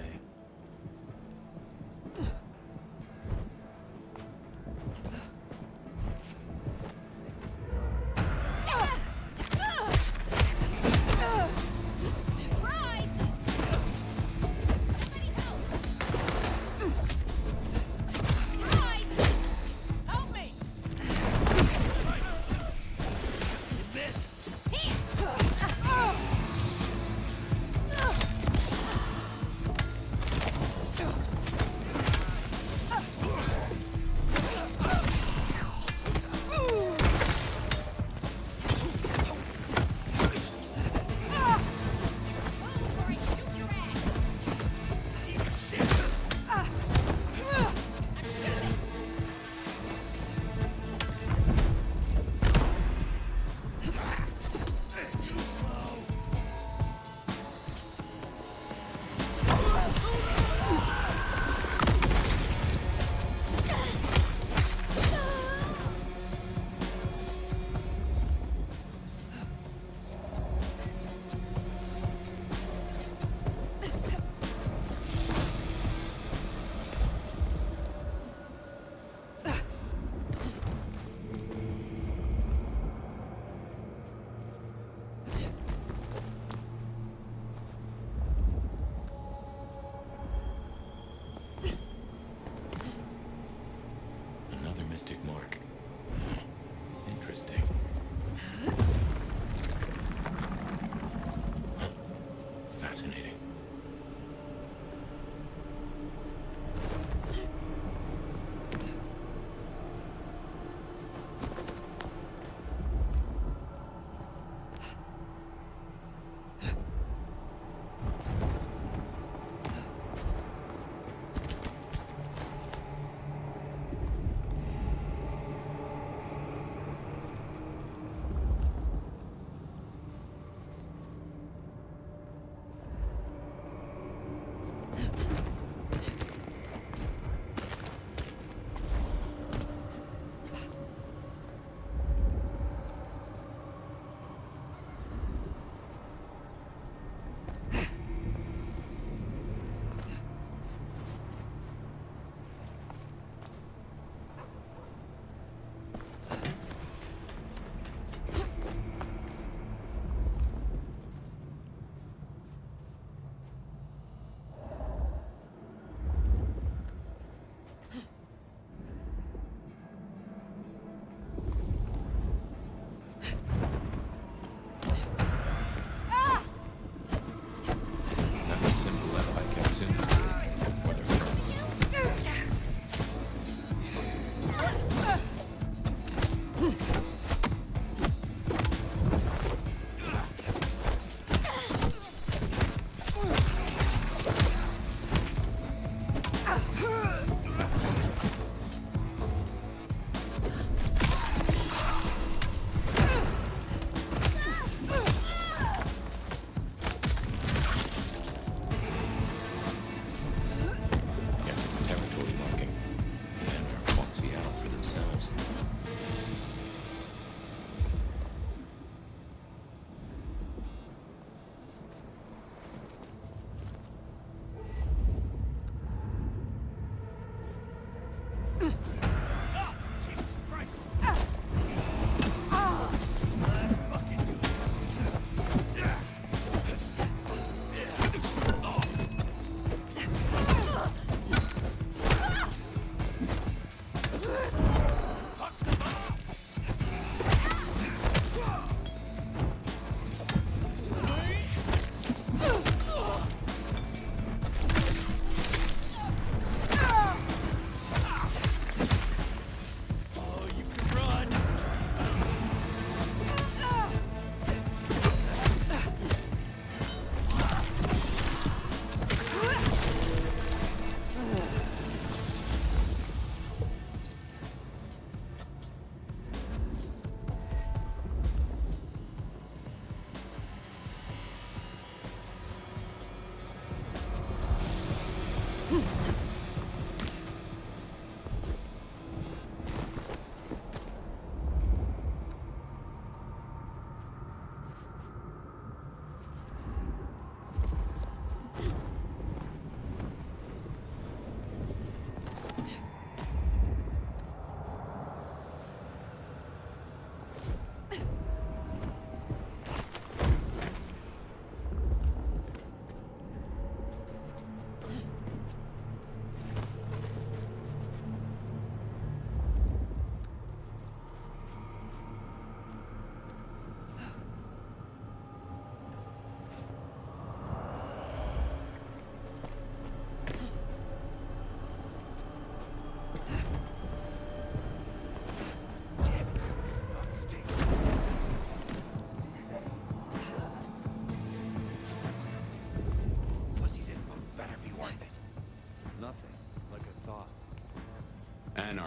Mystic mark. Interesting. Huh. Fascinating.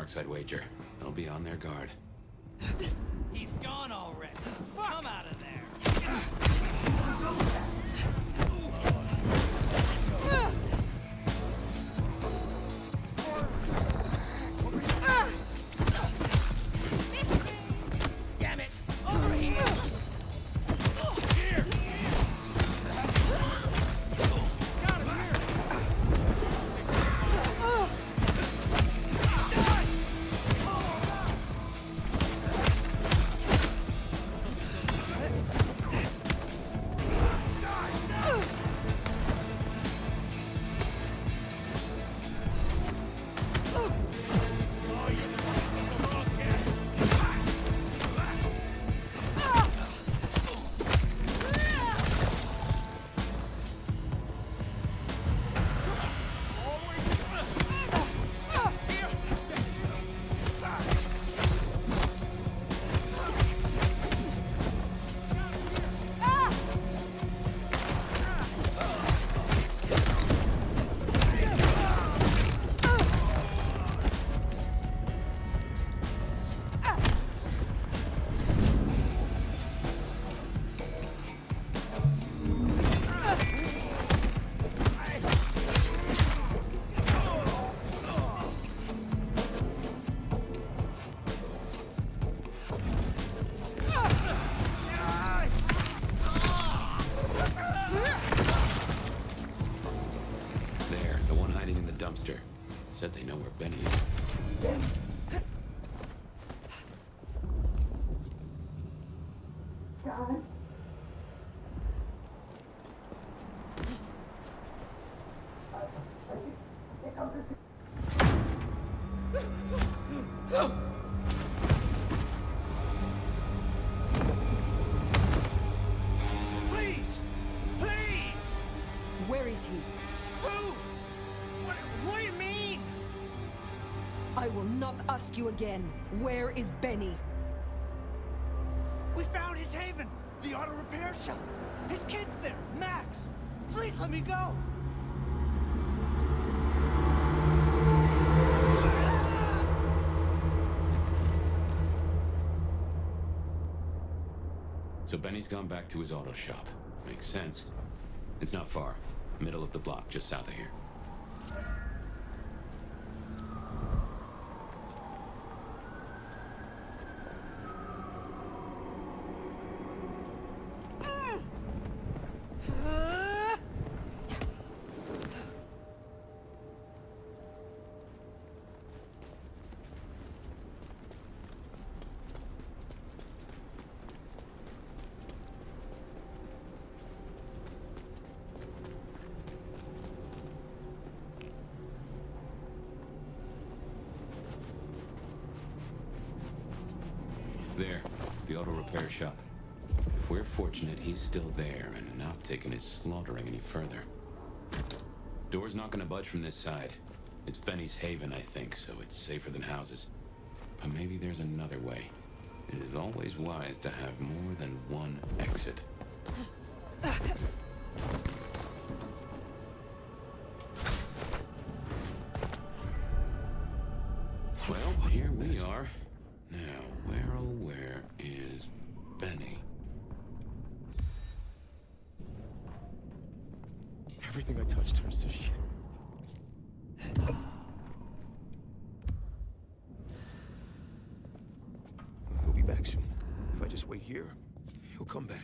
Anarchs, I'd wager. They'll be on their guard. He's gone already. Come out of there. Damn it! Over here! Here! Got him here! dumpster. Said they know where Benny is. John? Please! Please! Where is he? Who? What do you mean? I will not ask you again. Where is Benny? We found his haven! The auto repair shop! His kid's there! Max! Please let me go! So Benny's gone back to his auto shop. Makes sense. It's not far. Middle of the block, just south of here. There, the auto repair shop. If we're fortunate, he's still there and not taking his slaughtering any further. Door's not gonna budge from this side. It's Benny's haven, I think, so it's safer than houses. But maybe there's another way. It is always wise to have more than one exit. Well, here we are. Now, where is Benny? Everything I touch turns to shit. He'll be back soon. If I just wait here, he'll come back.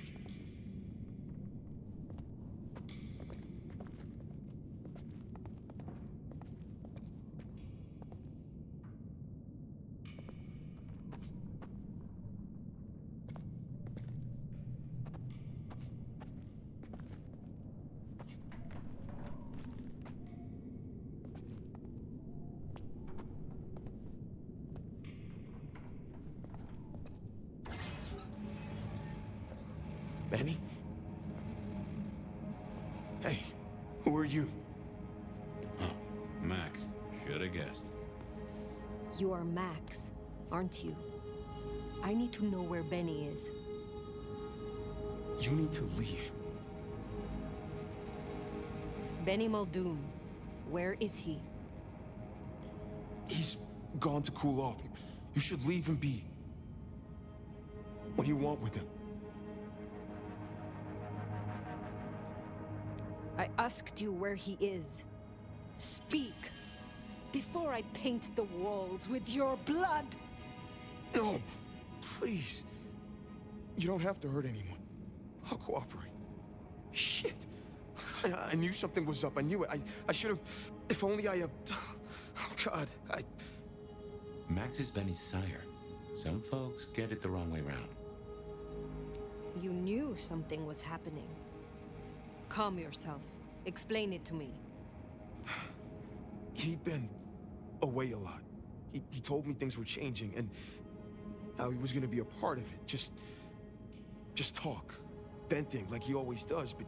Benny? Hey, who are you? Huh, Max. Shoulda guessed. You are Max, aren't you? I need to know where Benny is. You need to leave. Benny Muldoon, where is he? He's gone to cool off. You should leave him be. What do you want with him? I asked you where he is. Speak, before I paint the walls with your blood! No, please. You don't have to hurt anyone. I'll cooperate. Shit. I knew something was up. I knew it. I should have... If only I... Oh, God. Max is Benny's sire. Some folks get it the wrong way round. You knew something was happening. Calm yourself. Explain it to me. He'd been away a lot. He told me things were changing and how he was gonna be a part of it. Just talk. Venting like he always does, but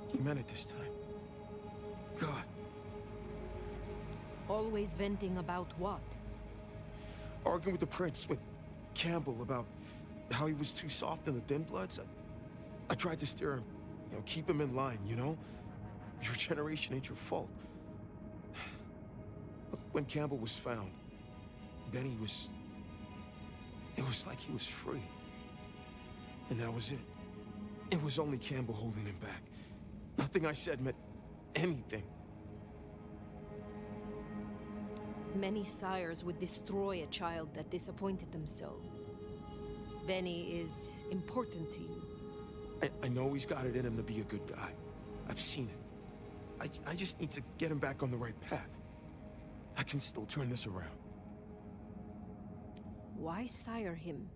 he meant it this time. God. Always venting about what? Arguing with the prince, with Campbell, about how he was too soft in the Thin Bloods. I tried to steer him, keep him in line, Your generation ain't your fault. Look, when Campbell was found, Benny was... It was like he was free. And that was it. It was only Campbell holding him back. Nothing I said meant anything. Many sires would destroy a child that disappointed them so. Benny is important to you. I know he's got it in him to be a good guy. I've seen it. I just need to get him back on the right path. I can still turn this around. Why sire him,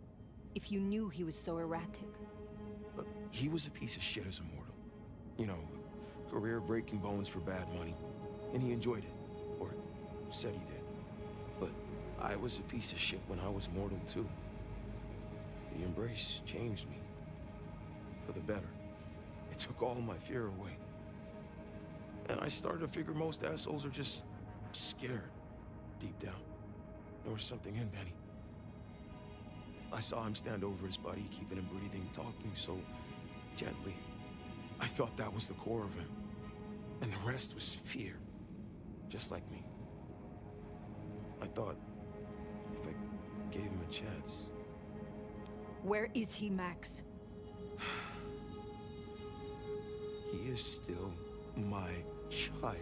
if you knew he was so erratic? Look, he was a piece of shit as a mortal. Career-breaking bones for bad money. And he enjoyed it. Or said he did. But I was a piece of shit when I was mortal, too. The embrace changed me. For the better. It took all my fear away. And I started to figure most assholes are just scared. Deep down. There was something in Benny. I saw him stand over his buddy, keeping him breathing, talking so gently. I thought that was the core of him. And the rest was fear. Just like me. I thought if I gave him a chance... Where is he, Max? He is still my child.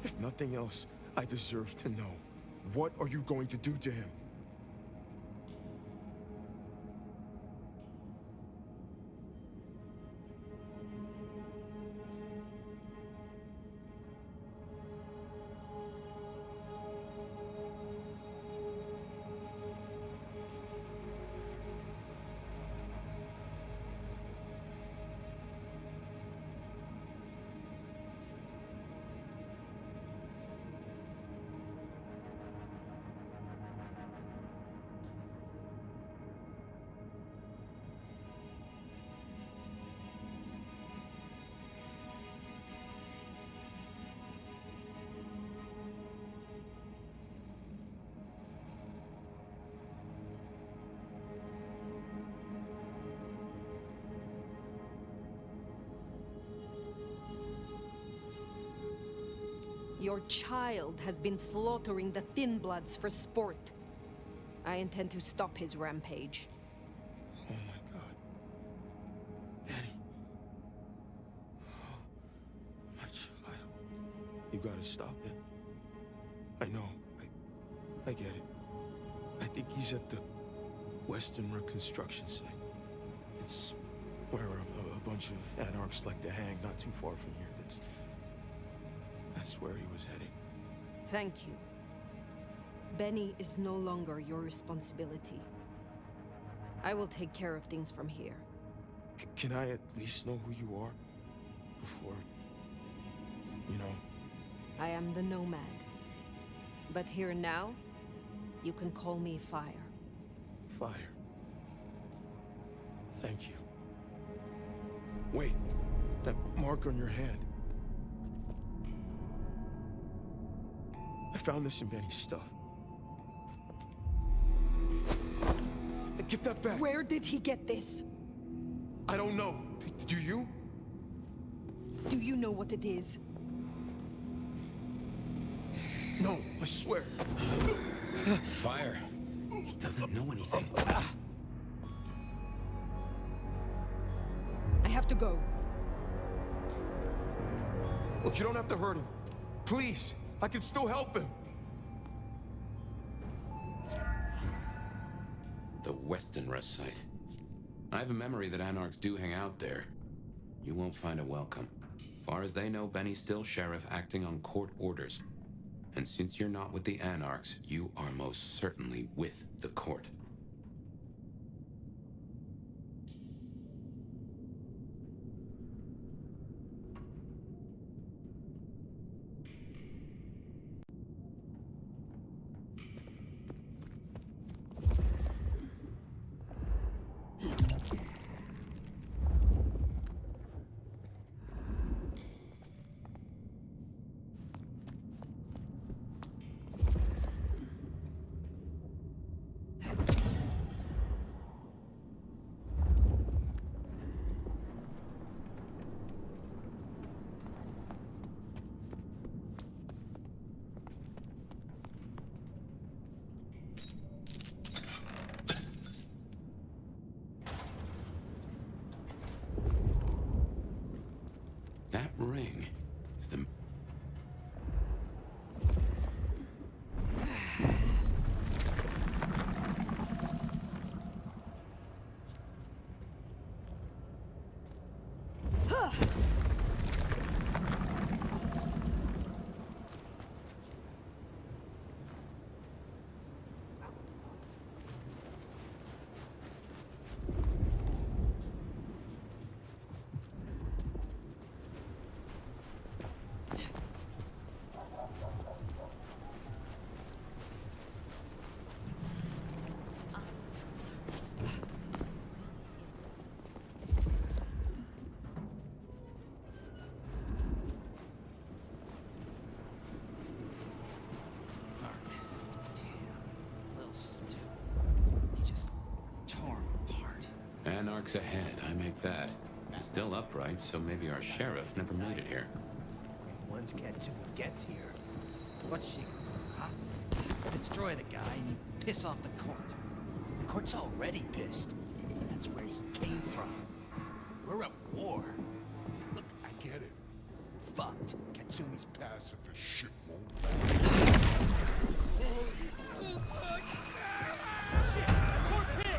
If nothing else, I deserve to know. What are you going to do to him? Your child has been slaughtering the Thin Bloods for sport. I intend to stop his rampage. Oh my God. Benny. Oh, my child. You gotta stop it. I know. I get it. I think he's at the Western Reconstruction site. It's where a bunch of Anarchs like to hang, not too far from here. That's where he was heading. Thank you. Benny is no longer your responsibility. I will take care of things from here. Can I at least know who you are? Before... I am the Nomad. But here now, you can call me Fire. Fire. Thank you. Wait. That mark on your hand. I found this in Benny's stuff. Give that back! Where did he get this? I don't know. Do you? Do you know what it is? No, I swear. Fire. He doesn't know anything. I have to go. Look, you don't have to hurt him. Please, I can still help him. The Westenra site. I have a memory that Anarchs do hang out there. You won't find a welcome. Far as they know, Benny's still sheriff acting on court orders. And since you're not with the Anarchs, you are most certainly with the court. That ring is the... Anarchs ahead, I make that. Still upright, so maybe our sheriff never made it here. Once Katsumi gets here, what's she? Huh? Destroy the guy and you piss off the court. The court's already pissed. That's where he came from. We're at war. Look, I get it. We're fucked. Katsumi's pacifist shit won't Shit! Court's here!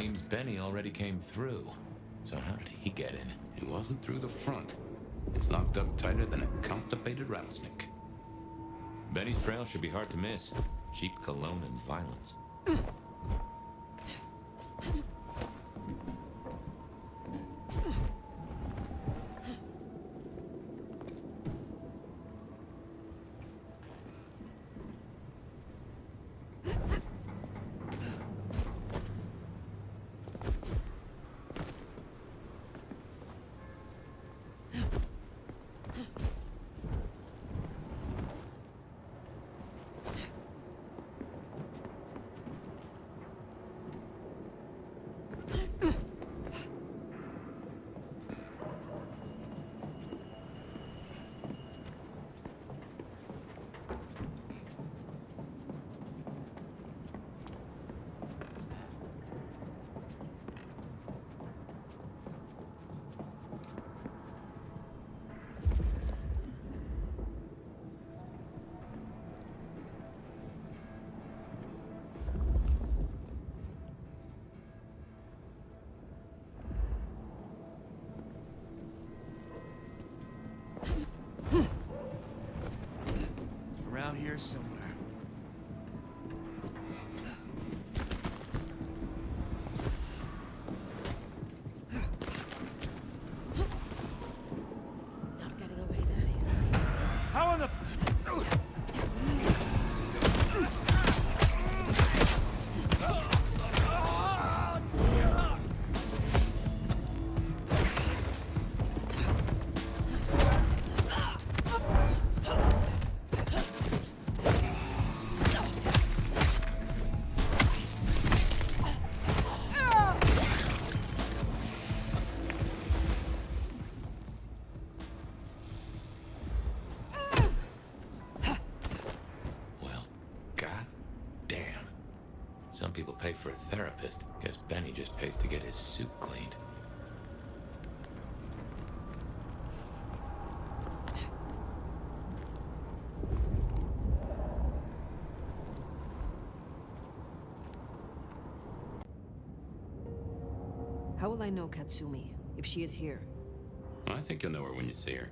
Seems Benny already came through. So how did he get in? It wasn't through the front. It's locked up tighter than a constipated rattlesnake. Benny's trail should be hard to miss. Cheap cologne and violence. Around here somewhere. Not getting away that easily. How in the... Some people pay for a therapist. Guess Benny just pays to get his suit cleaned. How will I know Katsumi, if she is here? I think you'll know her when you see her.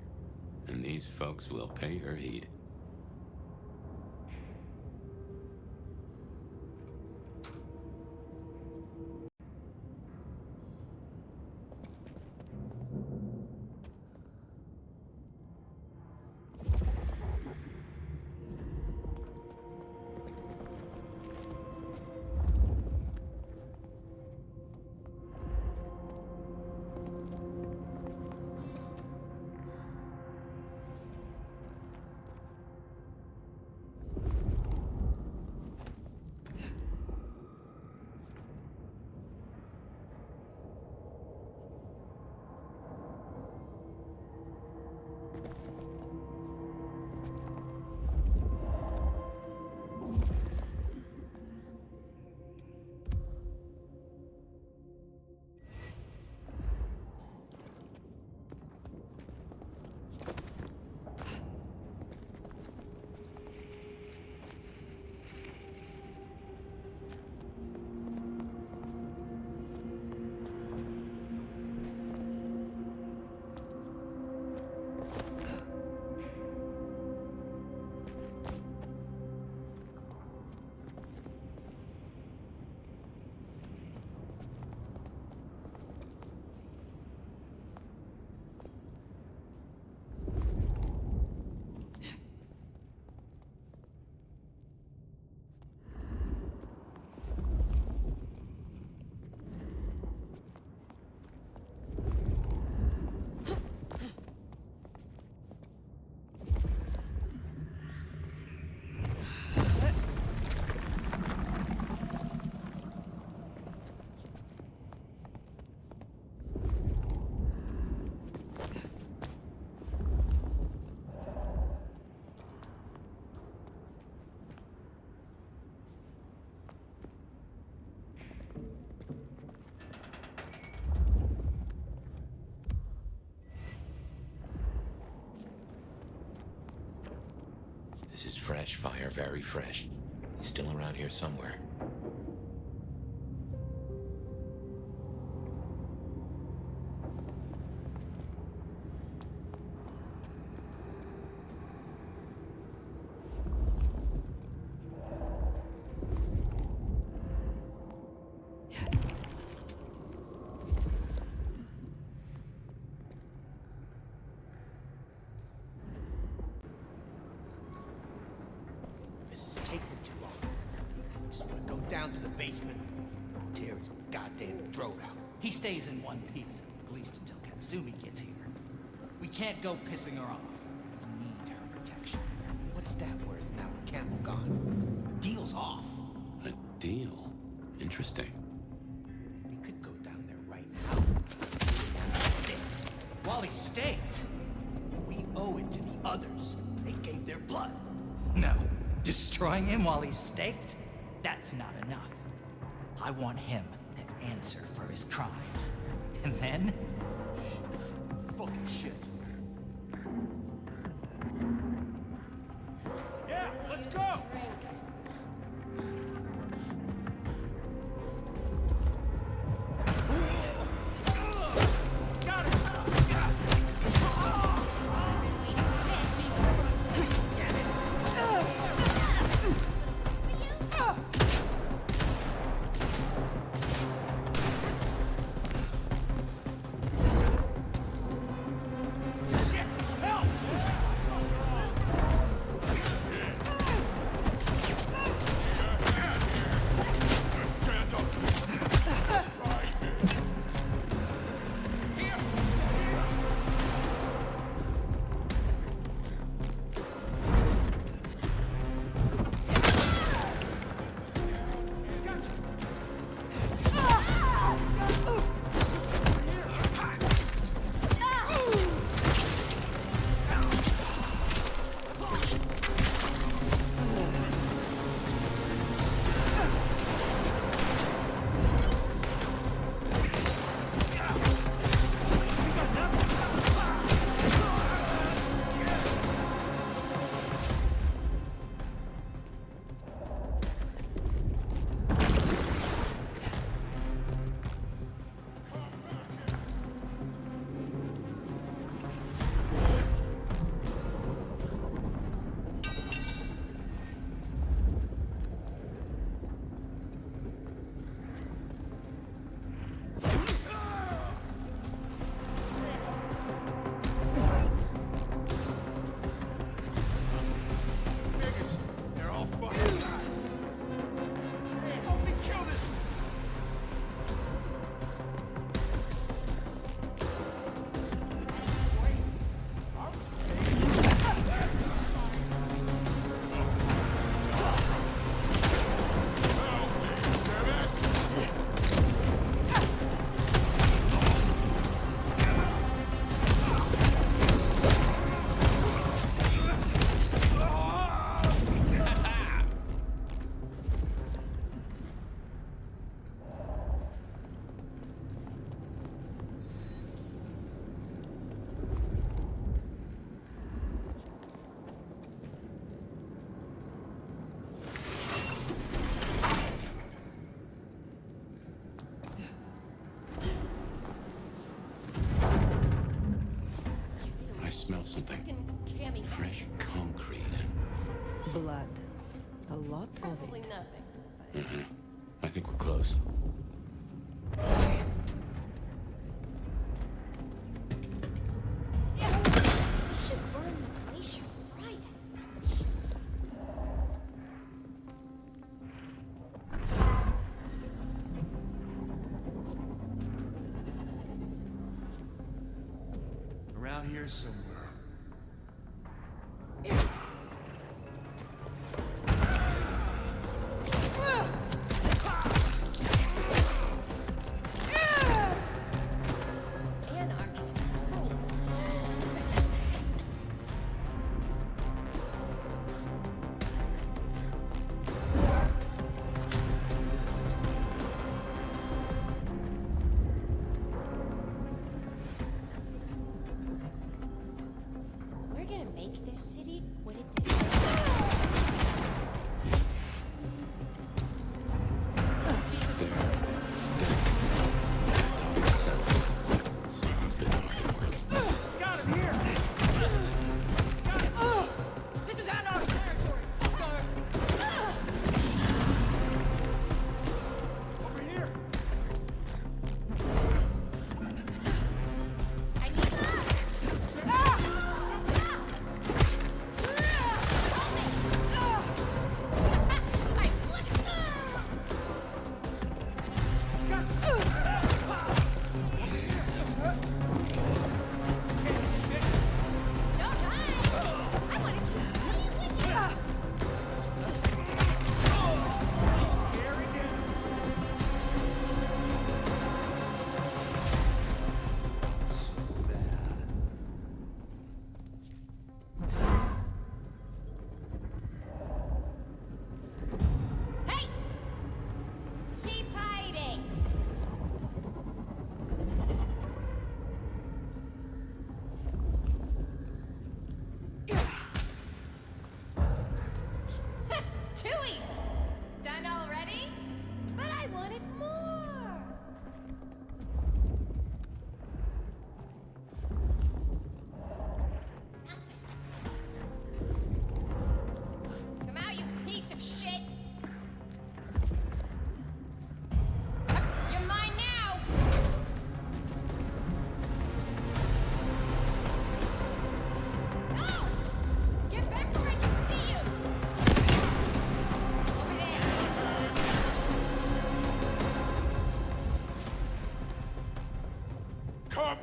And these folks will pay her heed. This is fresh fire, very fresh. He's still around here somewhere. basement, tear his goddamn throat out. He stays in one piece, at least until Katsumi gets here. We can't go pissing her off. We need her protection. What's that worth now with Campbell gone? The deal's off. A deal? Interesting. We could go down there right now. While he's staked, we owe it to the others. They gave their blood. No, destroying him while he's staked? That's not enough. I want him to answer for his crimes. And then... Fucking shit. Yeah, let's go! Smell something. Fresh concrete and... Blood. A lot of Probably it. nothing. I think we're close. We should burn the glacier right. Around here somewhere. Anarchs. We're gonna make this city what it Got him here! This is Anarch territory, fucker! Over here! I need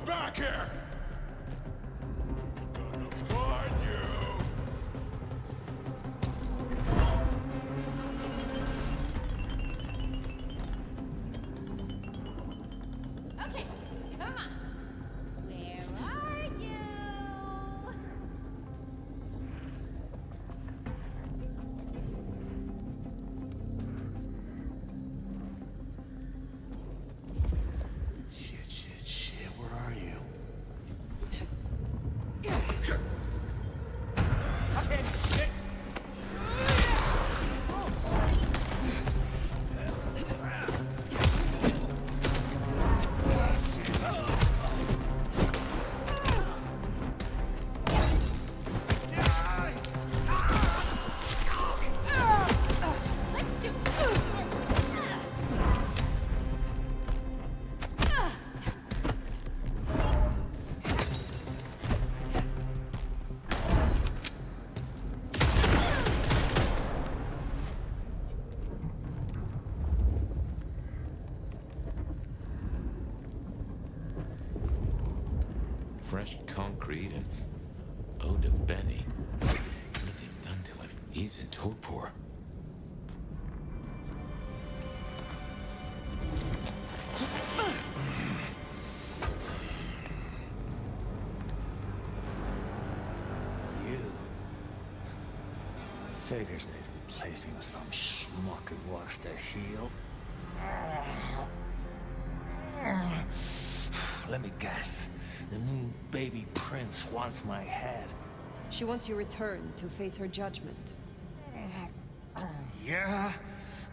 back here! I'm gonna find you! Okay, come on. Where are you? Shit, where are you? Fucking shit! Let's do Fresh concrete and ode to Benny. What have they done to him? He's in torpor. You. Figures they'd replace me with some schmuck who wants to heal. Let me guess. The new baby prince wants my head. She wants you returned to face her judgment. Yeah?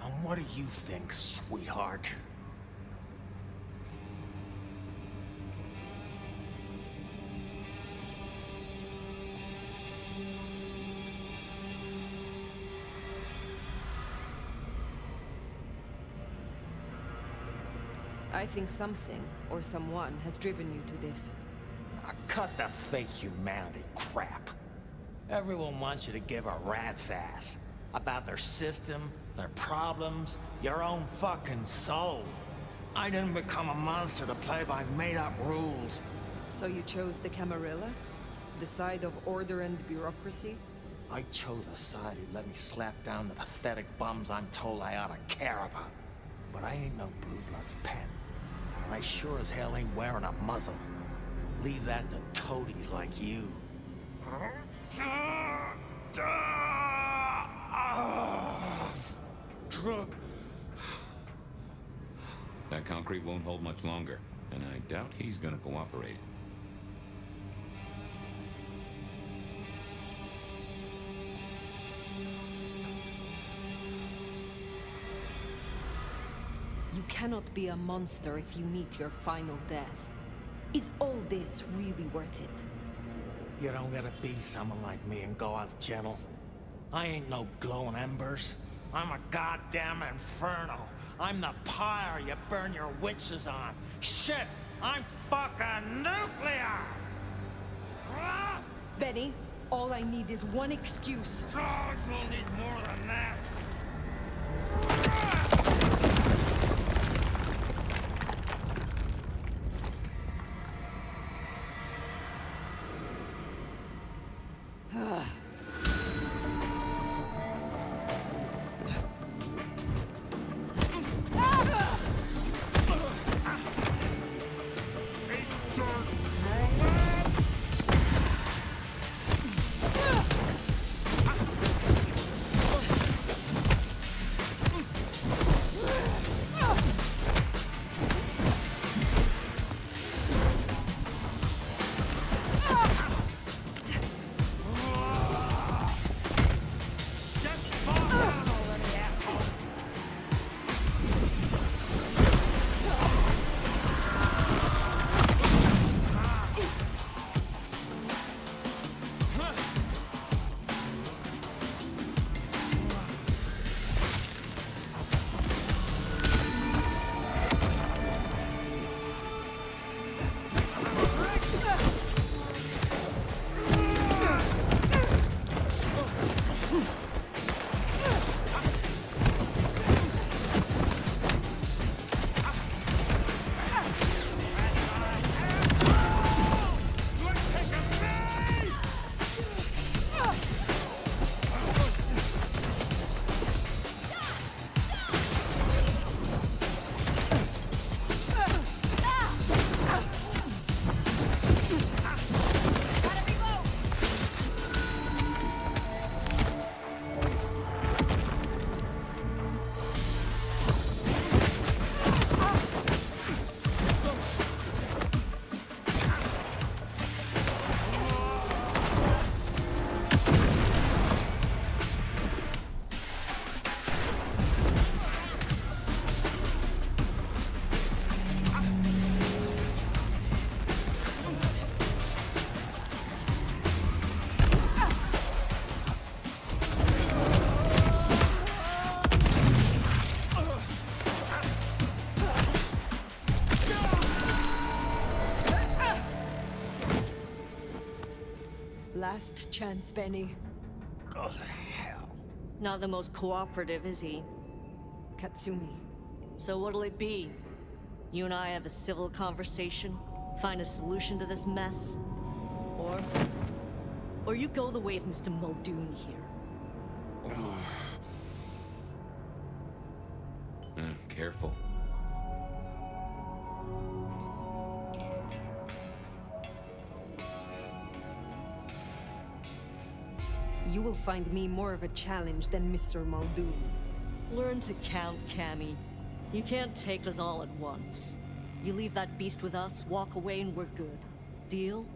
And what do you think, sweetheart? I think something, or someone, has driven you to this. Cut the fake humanity crap. Everyone wants you to give a rat's ass about their system, their problems, your own fucking soul. I didn't become a monster to play by made-up rules. So you chose the Camarilla? The side of order and bureaucracy? I chose a side who let me slap down the pathetic bums I'm told I ought to care about. But I ain't no Blue Blood's pet. And I sure as hell ain't wearing a muzzle. Leave that to toadies like you. That concrete won't hold much longer, and I doubt he's gonna cooperate. You cannot be a monster if you meet your final death. Is all this really worth it? You don't gotta be someone like me and go out gentle. I ain't no glowing embers. I'm a goddamn inferno. I'm the pyre you burn your witches on. Shit, I'm fucking nuclear! Benny, all I need is one excuse. Oh, you'll need more than that. Last chance, Benny. Oh, hell. Not the most cooperative, is he? Katsumi. So what'll it be? You and I have a civil conversation? Find a solution to this mess? Or you go the way of Mr. Muldoon here? Careful. You will find me more of a challenge than Mr. Muldoon. Learn to count, Cammy. You can't take us all at once. You leave that beast with us, walk away, and we're good. Deal?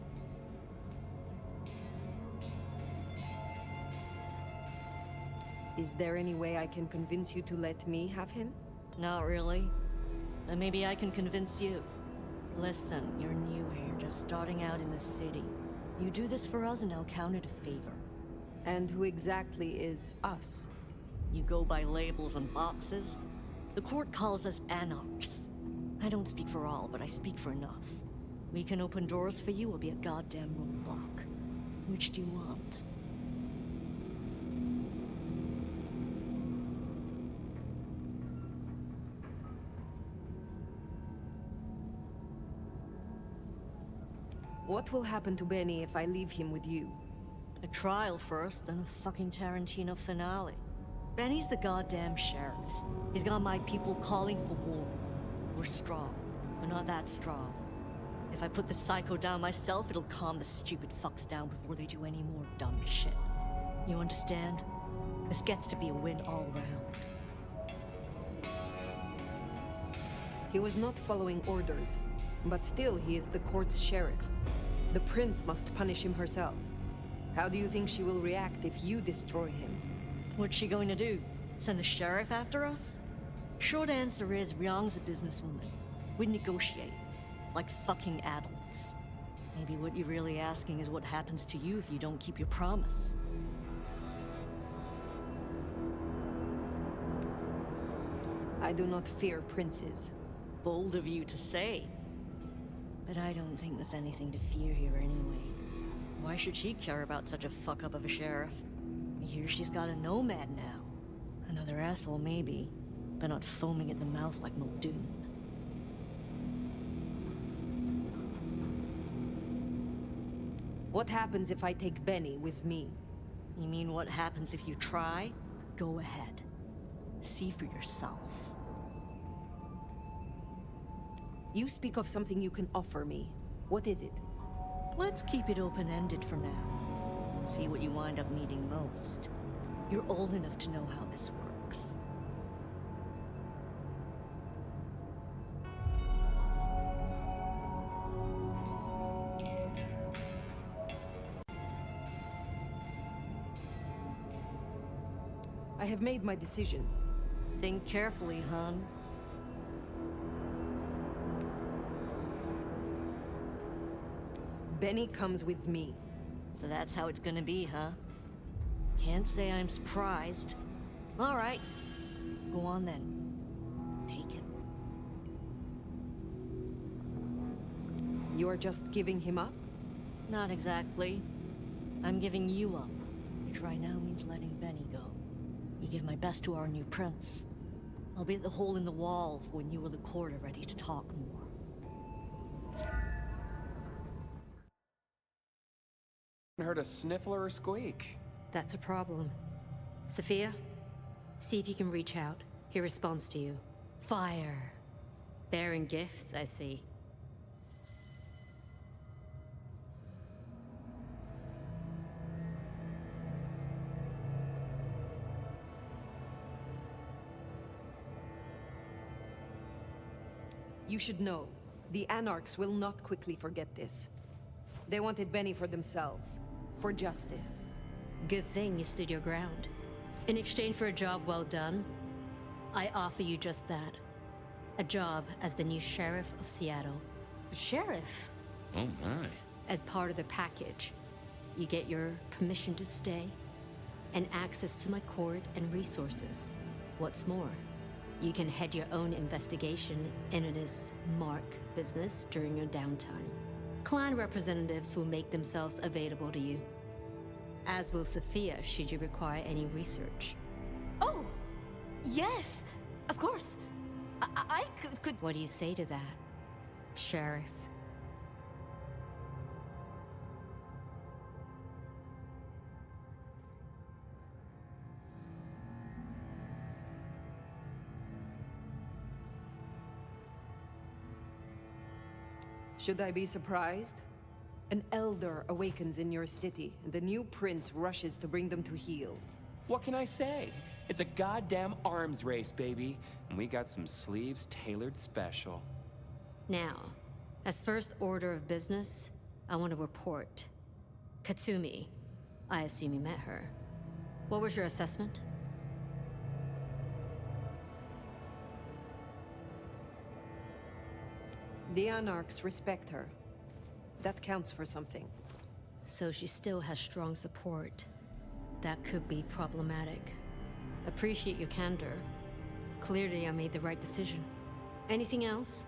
Is there any way I can convince you to let me have him? Not really. Then maybe I can convince you. Listen, you're new here, just starting out in the city. You do this for us and I'll count it a favor. And who exactly is us? You go by labels and boxes. The court calls us Anarchs. I don't speak for all, but I speak for enough. We can open doors for you or be a goddamn roadblock. Which do you want? What will happen to Benny if I leave him with you? A trial first, then a fucking Tarantino finale. Benny's the goddamn sheriff. He's got my people calling for war. We're strong, but not that strong. If I put the psycho down myself, it'll calm the stupid fucks down before they do any more dumb shit. You understand? This gets to be a win all round. He was not following orders, but still he is the court's sheriff. The prince must punish him herself. How do you think she will react if you destroy him? What's she going to do? Send the sheriff after us? Short answer is, Ryong's a businesswoman. We'd negotiate. Like fucking adults. Maybe what you're really asking is what happens to you if you don't keep your promise. I do not fear princes. Bold of you to say. But I don't think there's anything to fear here anyway. Why should she care about such a fuck-up of a sheriff? I hear she's got a nomad now. Another asshole maybe, but not foaming at the mouth like Muldoon. What happens if I take Benny with me? You mean what happens if you try? Go ahead. See for yourself. You speak of something you can offer me. What is it? Let's keep it open-ended for now. See what you wind up needing most. You're old enough to know how this works. I have made my decision. Think carefully, hon. Benny comes with me. So that's how it's gonna be, huh? Can't say I'm surprised. All right. Go on then. Take him. You are just giving him up? Not exactly. I'm giving you up, which right now means letting Benny go. You give my best to our new prince. I'll be at the hole in the wall when you or the court are ready to talk more. Heard a sniffle or a squeak. That's a problem. Sophia, see if you can reach out. He responds to you. Fire. Bearing gifts, I see. You should know, the Anarchs will not quickly forget this. They wanted Benny for themselves, for justice. Good thing you stood your ground. In exchange for a job well done, I offer you just that. A job as the new sheriff of Seattle. Sheriff? Oh my. As part of the package, you get your permission to stay and access to my court and resources. What's more, you can head your own investigation into this Mark business during your downtime. Clan representatives will make themselves available to you. As will Sophia, should you require any research. Oh, yes, of course. I could... What do you say to that, Sheriff? Should I be surprised? An elder awakens in your city, and the new prince rushes to bring them to heel. What can I say? It's a goddamn arms race, baby. And we got some sleeves tailored special. Now, as first order of business, I want to report. Katsumi, I assume you met her. What was your assessment? The Anarchs respect her. That counts for something. So she still has strong support. That could be problematic. Appreciate your candor. Clearly, I made the right decision. Anything else?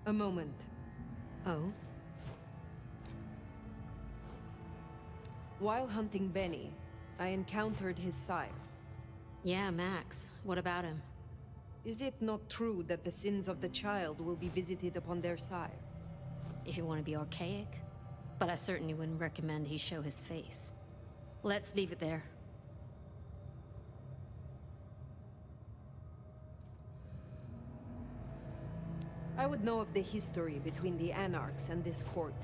A moment. Oh? While hunting Benny, I encountered his sire. Yeah, Max. What about him? Is it not true that the sins of the child will be visited upon their sire? If you want to be archaic. But I certainly wouldn't recommend he show his face. Let's leave it there. I would know of the history between the Anarchs and this court.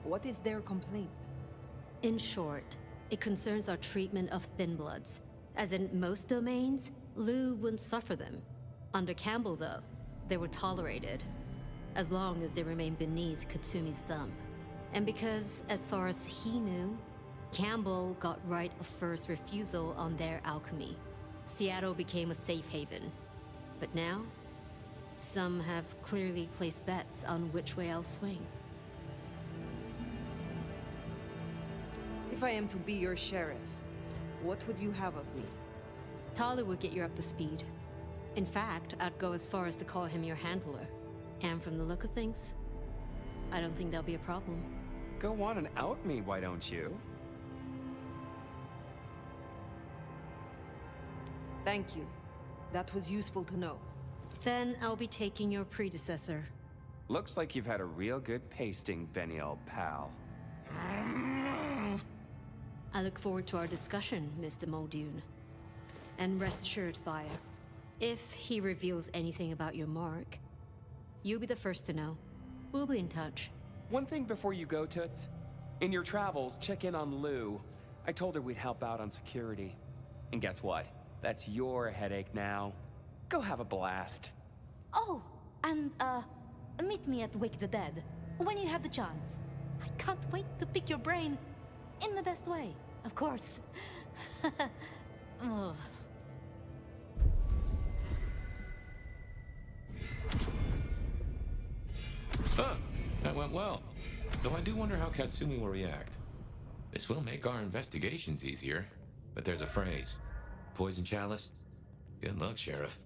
What is their complaint? In short, it concerns our treatment of thin bloods. As in most domains, Lou wouldn't suffer them. Under Campbell, though, they were tolerated, as long as they remained beneath Katsumi's thumb. And because, as far as he knew, Campbell got right of first refusal on their alchemy, Seattle became a safe haven. But now, some have clearly placed bets on which way I'll swing. If I am to be your sheriff, what would you have of me? Tali would get you up to speed. In fact, I'd go as far as to call him your handler. And from the look of things, I don't think that'll be a problem. Go on and out me, why don't you? Thank you. That was useful to know. Then I'll be taking your predecessor. Looks like you've had a real good pasting, Benny, old pal. I look forward to our discussion, Mr. Muldoon. And rest assured, Fire, if he reveals anything about your mark, you'll be the first to know. We'll be in touch. One thing before you go, Toots. In your travels, check in on Lou. I told her we'd help out on security. And guess what? That's your headache now. Go have a blast. Oh, and, meet me at Wake the Dead, when you have the chance. I can't wait to pick your brain. In the best way, of course. Oh. Huh, that went well. Though I do wonder how Katsumi will react. This will make our investigations easier, but there's a phrase. Poison chalice? Good luck, Sheriff.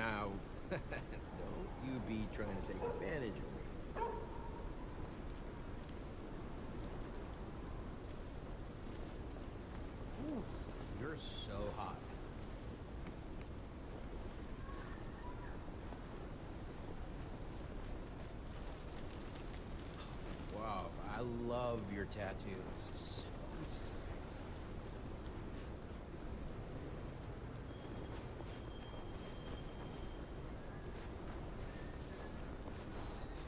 Now, don't you be trying to take advantage of me. Ooh, you're so hot. Wow, I love your tattoos. So sexy.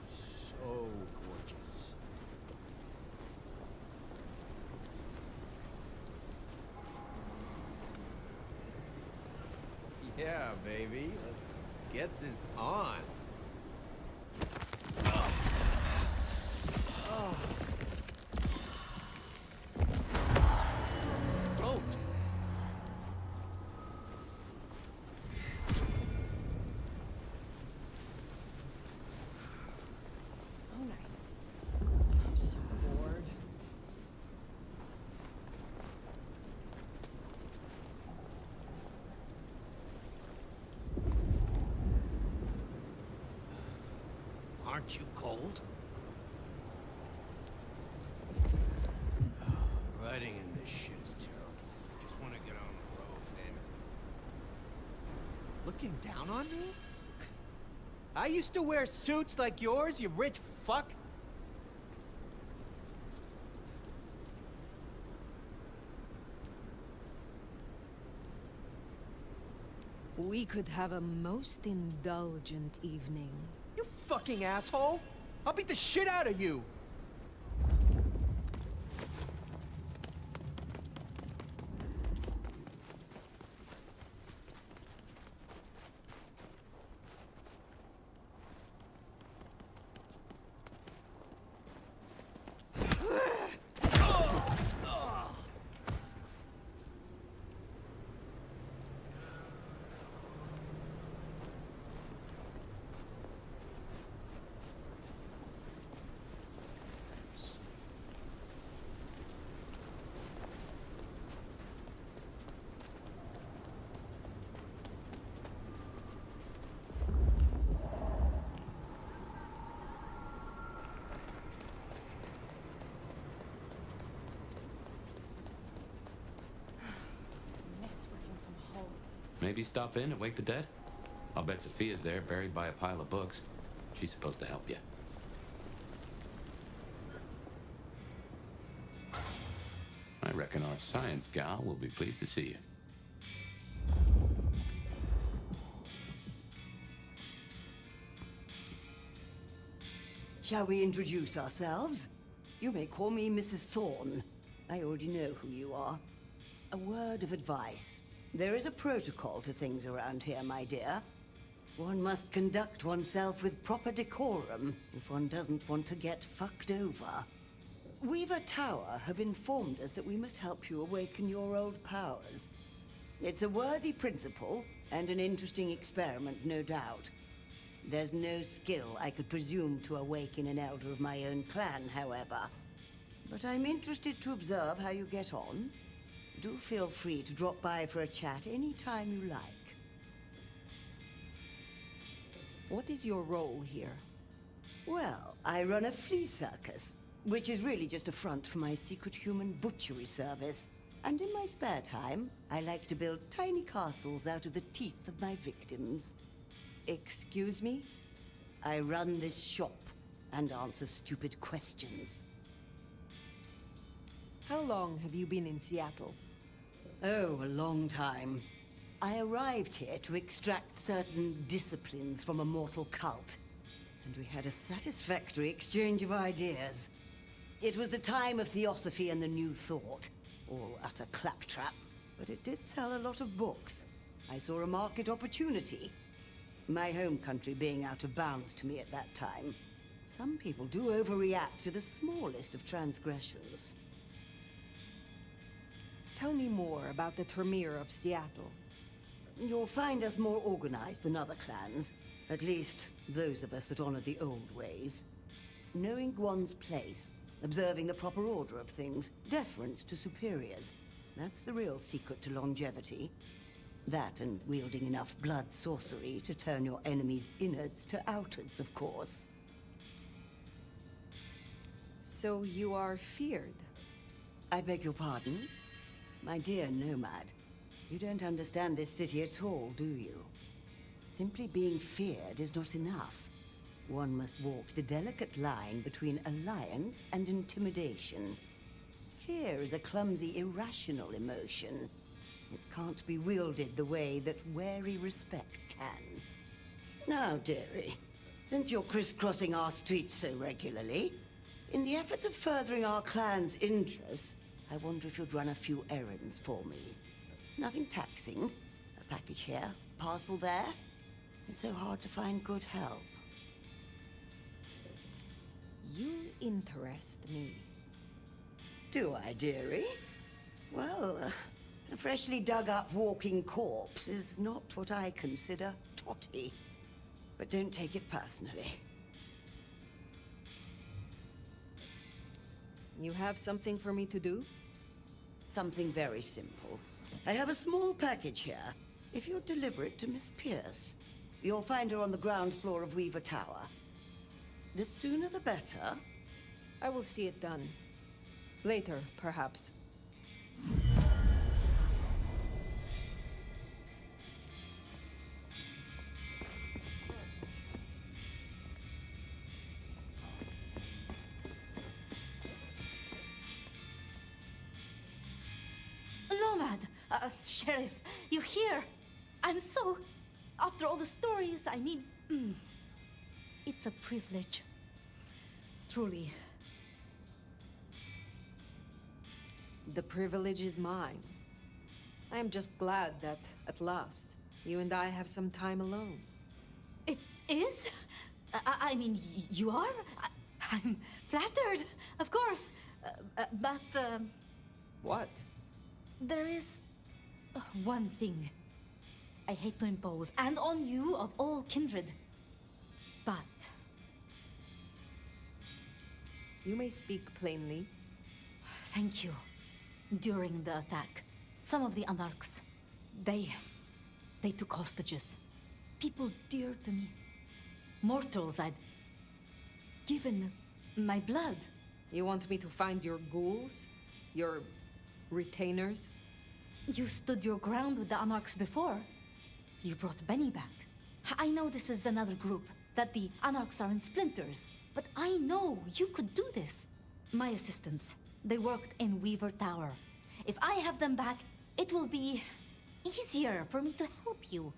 So gorgeous. Yeah, baby. Let's get this on. Don't. So nice. I'm so bored. Aren't you cold? Riding in this shit is terrible. Just want to get on the road, damn it. Looking down on me? I used to wear suits like yours, you rich fuck. We could have a most indulgent evening. You fucking asshole! I'll beat the shit out of you! Maybe stop in and wake the dead? I'll bet Sophia's there, buried by a pile of books. She's supposed to help you. I reckon our science gal will be pleased to see you. Shall we introduce ourselves? You may call me Mrs. Thorne. I already know who you are. A word of advice. There is a protocol to things around here, my dear. One must conduct oneself with proper decorum if one doesn't want to get fucked over. Weaver Tower have informed us that we must help you awaken your old powers. It's a worthy principle and an interesting experiment, no doubt. There's no skill I could presume to awaken an elder of my own clan, however. But I'm interested to observe how you get on. Do feel free to drop by for a chat any time you like. What is your role here? Well, I run a flea circus, which is really just a front for my secret human butchery service. And in my spare time, I like to build tiny castles out of the teeth of my victims. Excuse me? I run this shop and answer stupid questions. How long have you been in Seattle? Oh, a long time. I arrived here to extract certain disciplines from a mortal cult, and we had a satisfactory exchange of ideas. It was the time of Theosophy and the New Thought, all utter claptrap, but it did sell a lot of books. I saw a market opportunity. My home country being out of bounds to me at that time. Some people do overreact to the smallest of transgressions. Tell me more about the Tremere of Seattle. You'll find us more organized than other clans. At least, those of us that honor the old ways. Knowing one's place, observing the proper order of things, deference to superiors. That's the real secret to longevity. That and wielding enough blood sorcery to turn your enemy's innards to outards, of course. So you are feared? I beg your pardon? My dear Nomad, you don't understand this city at all, do you? Simply being feared is not enough. One must walk the delicate line between alliance and intimidation. Fear is a clumsy, irrational emotion. It can't be wielded the way that wary respect can. Now, dearie, since you're crisscrossing our streets so regularly, in the efforts of furthering our clan's interests, I wonder if you'd run a few errands for me. Nothing taxing. A package here, parcel there. It's so hard to find good help. You interest me. Do I, dearie? Well, a freshly dug-up walking corpse is not what I consider totty. But don't take it personally. You have something for me to do? Something very simple. I have a small package here. If you'd deliver it to Miss Pierce, you'll find her on the ground floor of Weaver Tower. The sooner the better. I will see it done. Later, perhaps. Nomad! Sheriff, you're here! I'm so... After all the stories, I mean... It's a privilege. Truly. The privilege is mine. I am just glad that, at last, you and I have some time alone. It is? I mean, you are? I'm flattered, of course. But... What? There is... one thing. I hate to impose, and on you of all kindred. But... You may speak plainly. Thank you. During the attack, some of the Anarchs, they took hostages. People dear to me. Mortals I'd given my blood. You want me to find your ghouls? Your retainers? You stood your ground with the Anarchs before. You brought Benny back. I know this is another group, that the Anarchs are in splinters, but I know you could do this. My assistants, they worked in Weaver Tower. If I have them back, it will be easier for me to help you.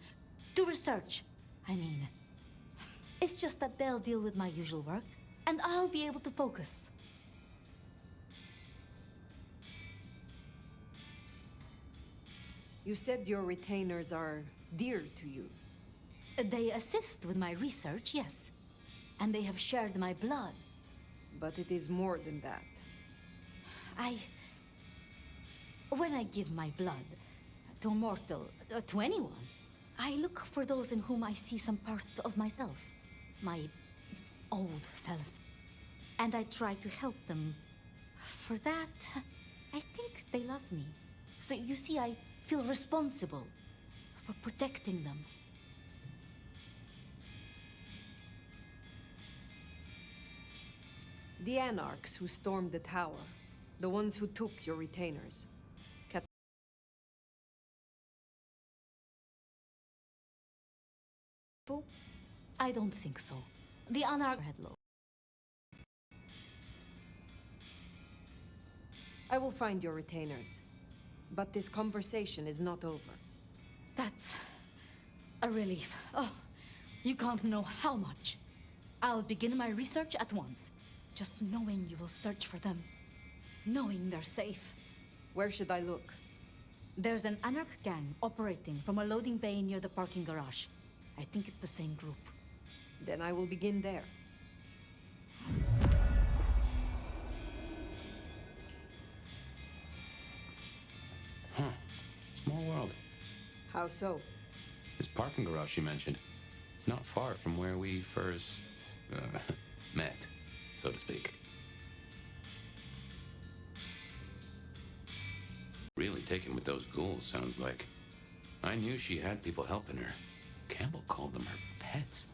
To research, I mean. It's just that they'll deal with my usual work, and I'll be able to focus. You said your retainers are dear to you. They assist with my research, yes. And they have shared my blood. But it is more than that. When I give my blood to a mortal, to anyone, I look for those in whom I see some part of myself. My old self. And I try to help them. For that, I think they love me. So you see, I feel responsible for protecting them. The Anarchs who stormed the tower. The ones who took your retainers. I don't think so. The Anarch headlow. I will find your retainers. But this conversation is not over. That's a relief. Oh, you can't know how much. I'll begin my research at once. Just knowing you will search for them. Knowing they're safe. Where should I look? There's an Anarch gang operating from a loading bay near the parking garage. I think it's the same group. Then I will begin there. Huh. Small world. How so? This parking garage you mentioned, it's not far from where we first met, so to speak. Really taken with those ghouls, sounds like. I knew she had people helping her. Campbell called them her pets.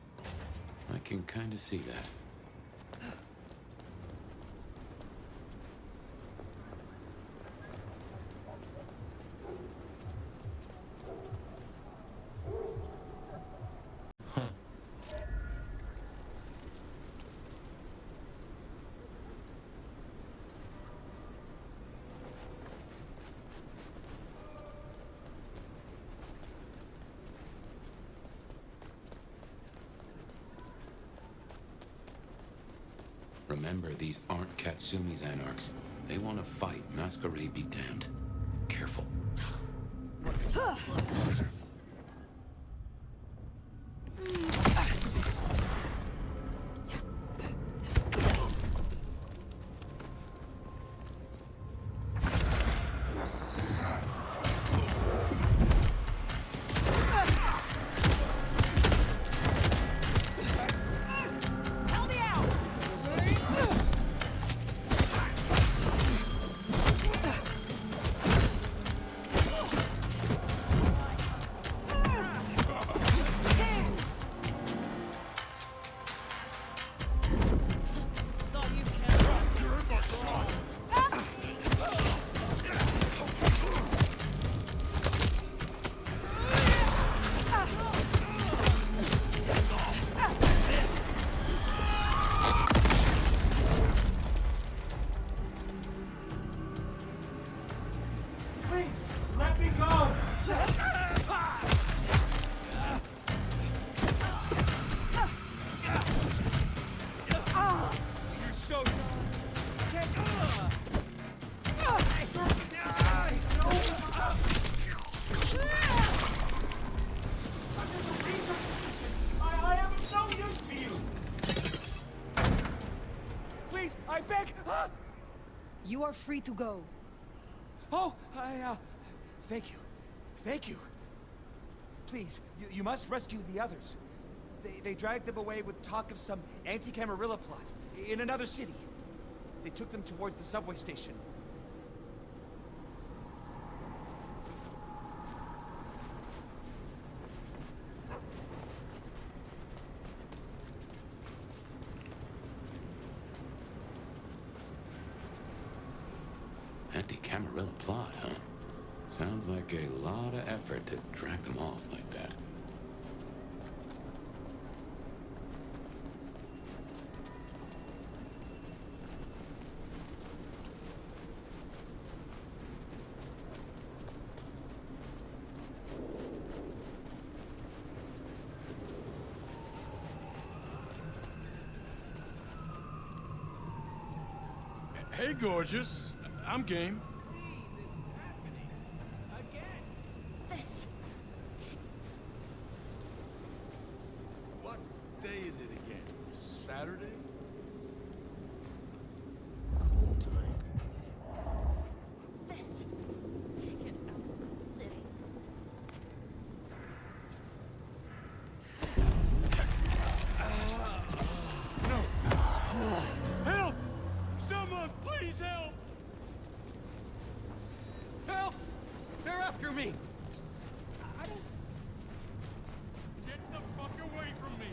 I can kind of see that. Remember, these aren't Katsumi's Anarchs. They want to fight. Masquerade be damned. Careful. You are free to go. Oh, thank you. Thank you. Please, you must rescue the others. They dragged them away with talk of some anti-Camarilla plot in another city. They took them towards the subway station. Anti-Camarilla plot, huh? Sounds like a lot of effort to drag them off like that. Hey, gorgeous. I'm game. This. What day is it again? Saturday? This is ticket out of the city. Help! Someone, please help! Help! They're after me! I don't... Get the fuck away from me!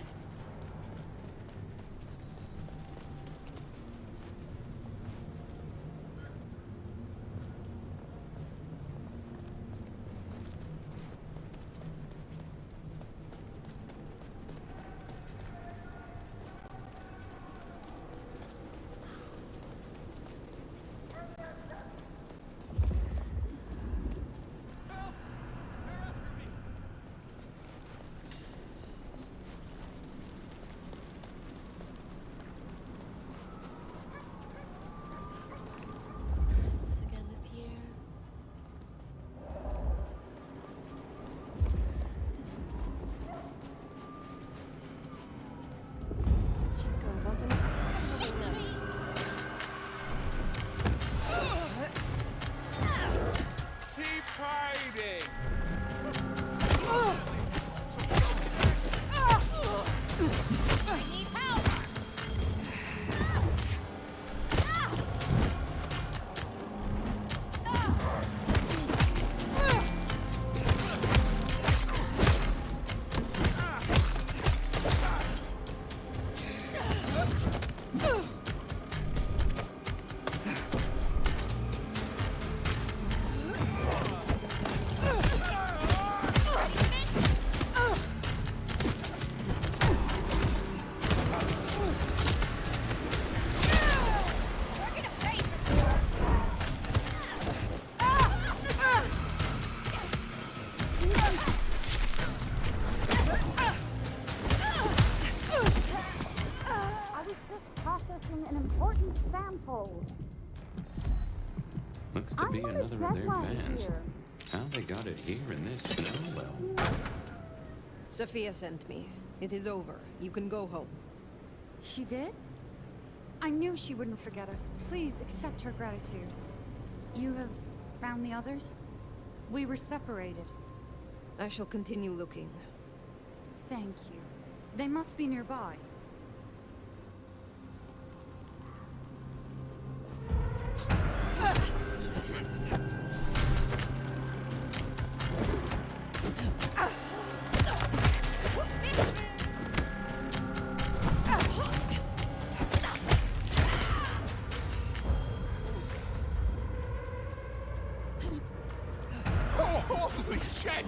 hole. Looks to be another of their vans. How they got it here in this snow well? Sophia sent me. It is over. You can go home. She did? I knew she wouldn't forget us. Please accept her gratitude. You have found the others? We were separated. I shall continue looking. Thank you. They must be nearby. Holy shit!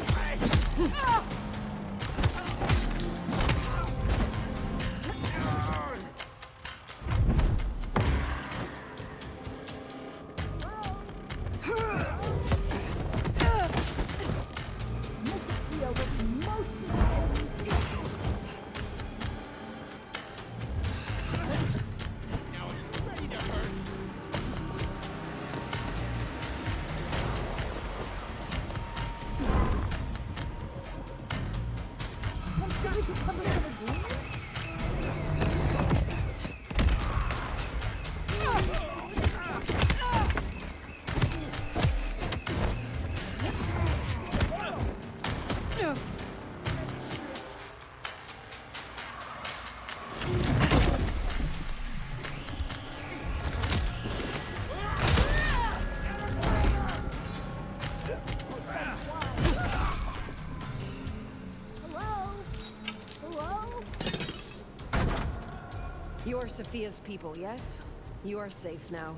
You are Sophia's people, yes? You are safe now.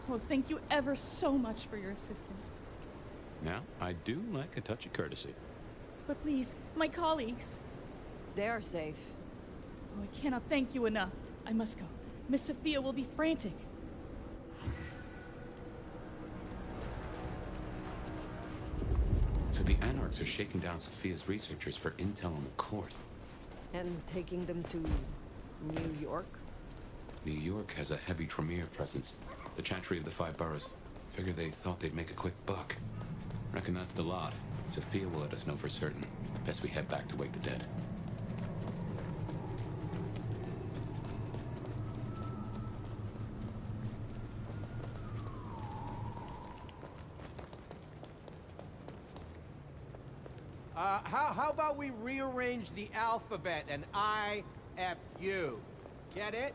Well, thank you ever so much for your assistance. Now, I do like a touch of courtesy. But please, my colleagues. They are safe. Oh, I cannot thank you enough. I must go. Miss Sophia will be frantic. So the Anarchs are shaking down Sophia's researchers for intel on the court. And taking them to New York? New York has a heavy Tremere presence. The Chantry of the Five Boroughs. Figured they thought they'd make a quick buck. Reckon that's the lot. Sophia will let us know for certain. Best we head back to wake the dead. How about we rearrange the alphabet and I-F-U? Get it?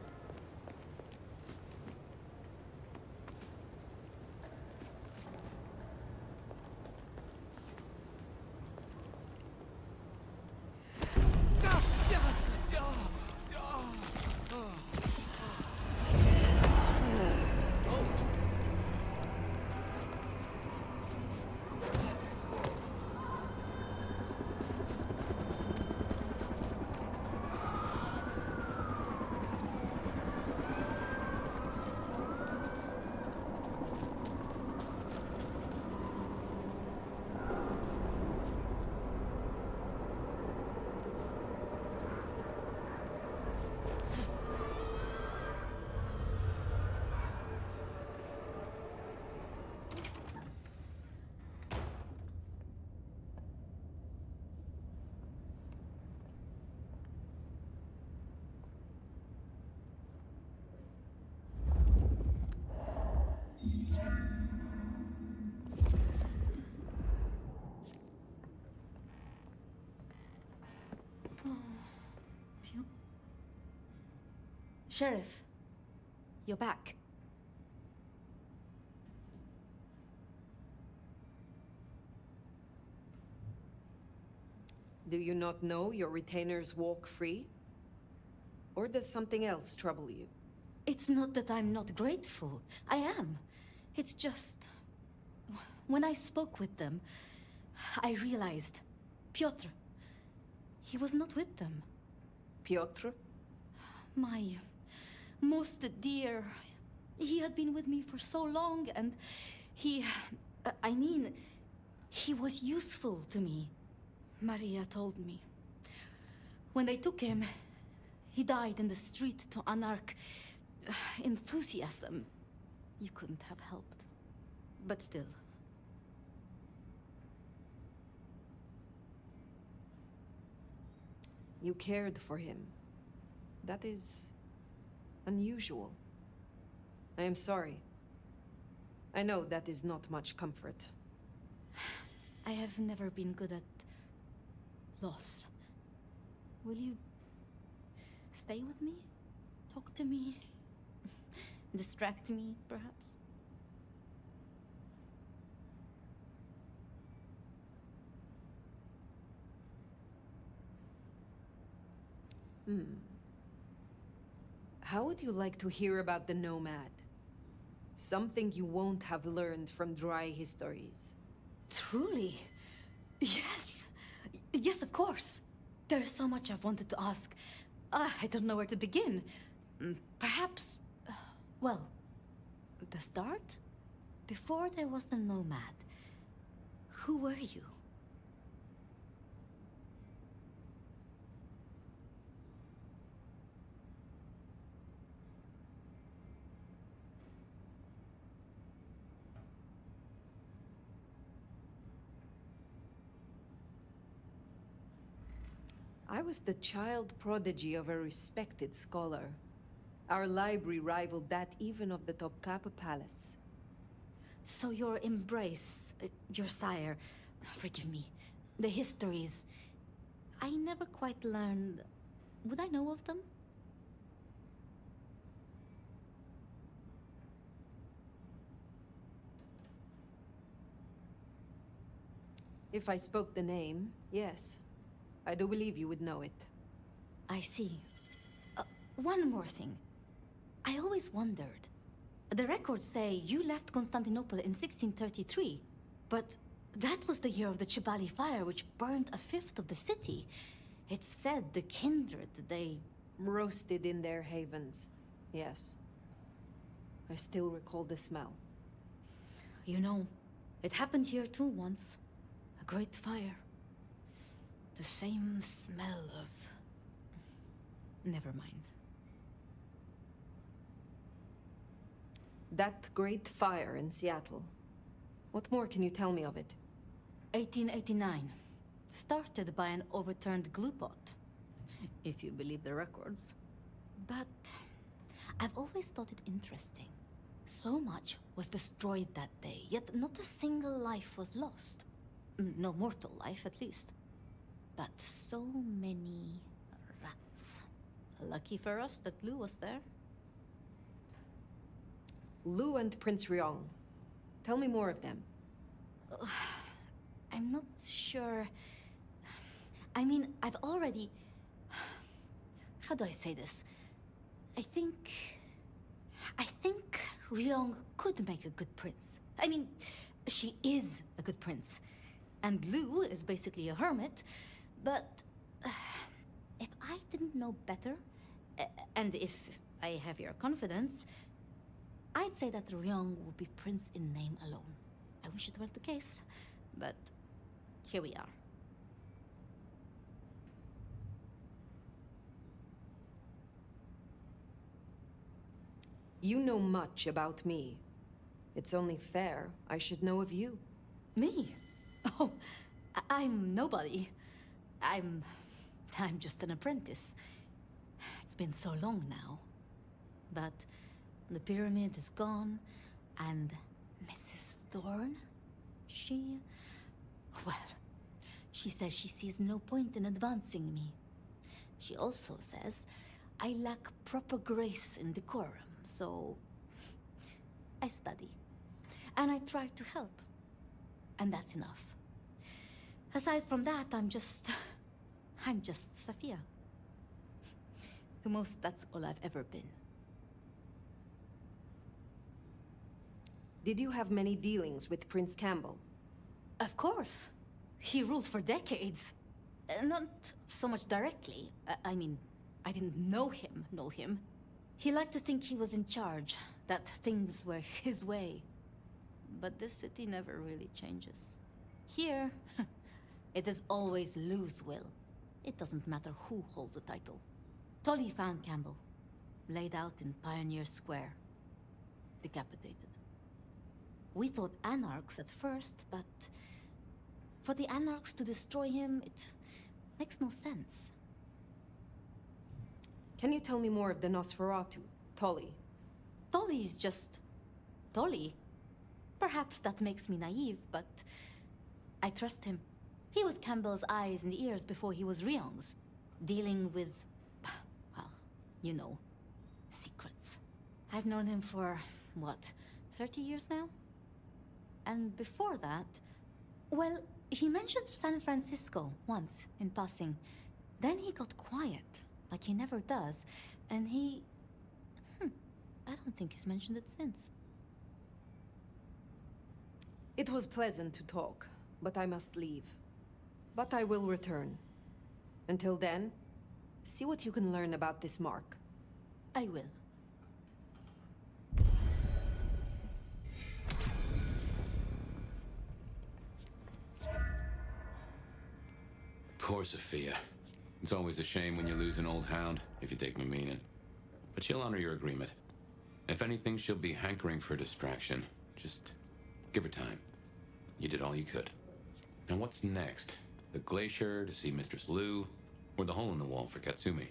Sheriff, you're back. Do you not know your retainers walk free? Or does something else trouble you? It's not that I'm not grateful. I am. It's just... when I spoke with them, I realized... Piotr... he was not with them. Piotr? My... most dear... he had been with me for so long, and he... I mean... he was useful to me. Maria told me. When they took him, he died in the street to Anarch... enthusiasm. You couldn't have helped. But still. You cared for him. That is unusual. I am sorry. I know that is not much comfort. I have never been good at loss. Will you stay with me? Talk to me? Distract me, perhaps? How would you like to hear about the Nomad? Something you won't have learned from dry histories. Truly? Yes! Yes, of course! There's so much I've wanted to ask. I don't know where to begin. Perhaps... well, the start? Before there was the Nomad, who were you? I was the child prodigy of a respected scholar. Our library rivaled that even of the Topkapi Palace. So your embrace, your sire, forgive me, the histories, I never quite learned. Would I know of them? If I spoke the name, yes. I do believe you would know it. I see. One more thing. I always wondered. The records say you left Constantinople in 1633, but that was the year of the Chibali fire, which burned a fifth of the city. It's said the kindred, they... roasted in their havens, yes. I still recall the smell. You know, it happened here too once. A great fire. The same smell of... Never mind. That great fire in Seattle. What more can you tell me of it? 1889. Started by an overturned glue pot. If you believe the records. But I've always thought it interesting. So much was destroyed that day, yet not a single life was lost. No mortal life, at least. But so many rats. Lucky for us that Lou was there. Lou and Prince Ryong. Tell me more of them. I'm not sure... I mean, I've already... How do I say this? I think Ryong could make a good prince. I mean, she is a good prince. And Lou is basically a hermit. But if I didn't know better, and if I have your confidence, I'd say that Ryong would be prince in name alone. I wish it weren't the case, but here we are. You know much about me. It's only fair I should know of you. Me? Oh, I'm nobody. I'm just an apprentice. It's been so long now. But the pyramid is gone, and Mrs. Thorne, well, she says she sees no point in advancing me. She also says I lack proper grace and decorum, so I study. And I try to help. And that's enough. Aside from that, I'm just Safia. The most, that's all I've ever been. Did you have many dealings with Prince Campbell? Of course. He ruled for decades. Not so much directly. I mean, I didn't know him. He liked to think he was in charge, that things were his way. But this city never really changes. Here, it is always Lou's will. It doesn't matter who holds the title. Tolly found Campbell. laid out in Pioneer Square, decapitated. We thought Anarchs at first, but for the Anarchs to destroy him, it makes no sense. Can you tell me more of the Nosferatu, Tully? Tully is just Tully. Perhaps that makes me naive, but I trust him. He was Campbell's eyes and ears before he was Ryong's, dealing with, well, you know, secrets. I've known him for, what, 30 years now? And before that, well, he mentioned San Francisco once, in passing. Then he got quiet, like he never does, and he... I don't think he's mentioned it since. It was pleasant to talk, but I must leave. But I will return. Until then, see what you can learn about this mark. I will. Poor Sophia. It's always a shame when you lose an old hound, if you take my meaning. But she'll honor your agreement. If anything, she'll be hankering for distraction. Just give her time. You did all you could. Now what's next? The glacier to see Mistress Lou, or the hole in the wall for Katsumi?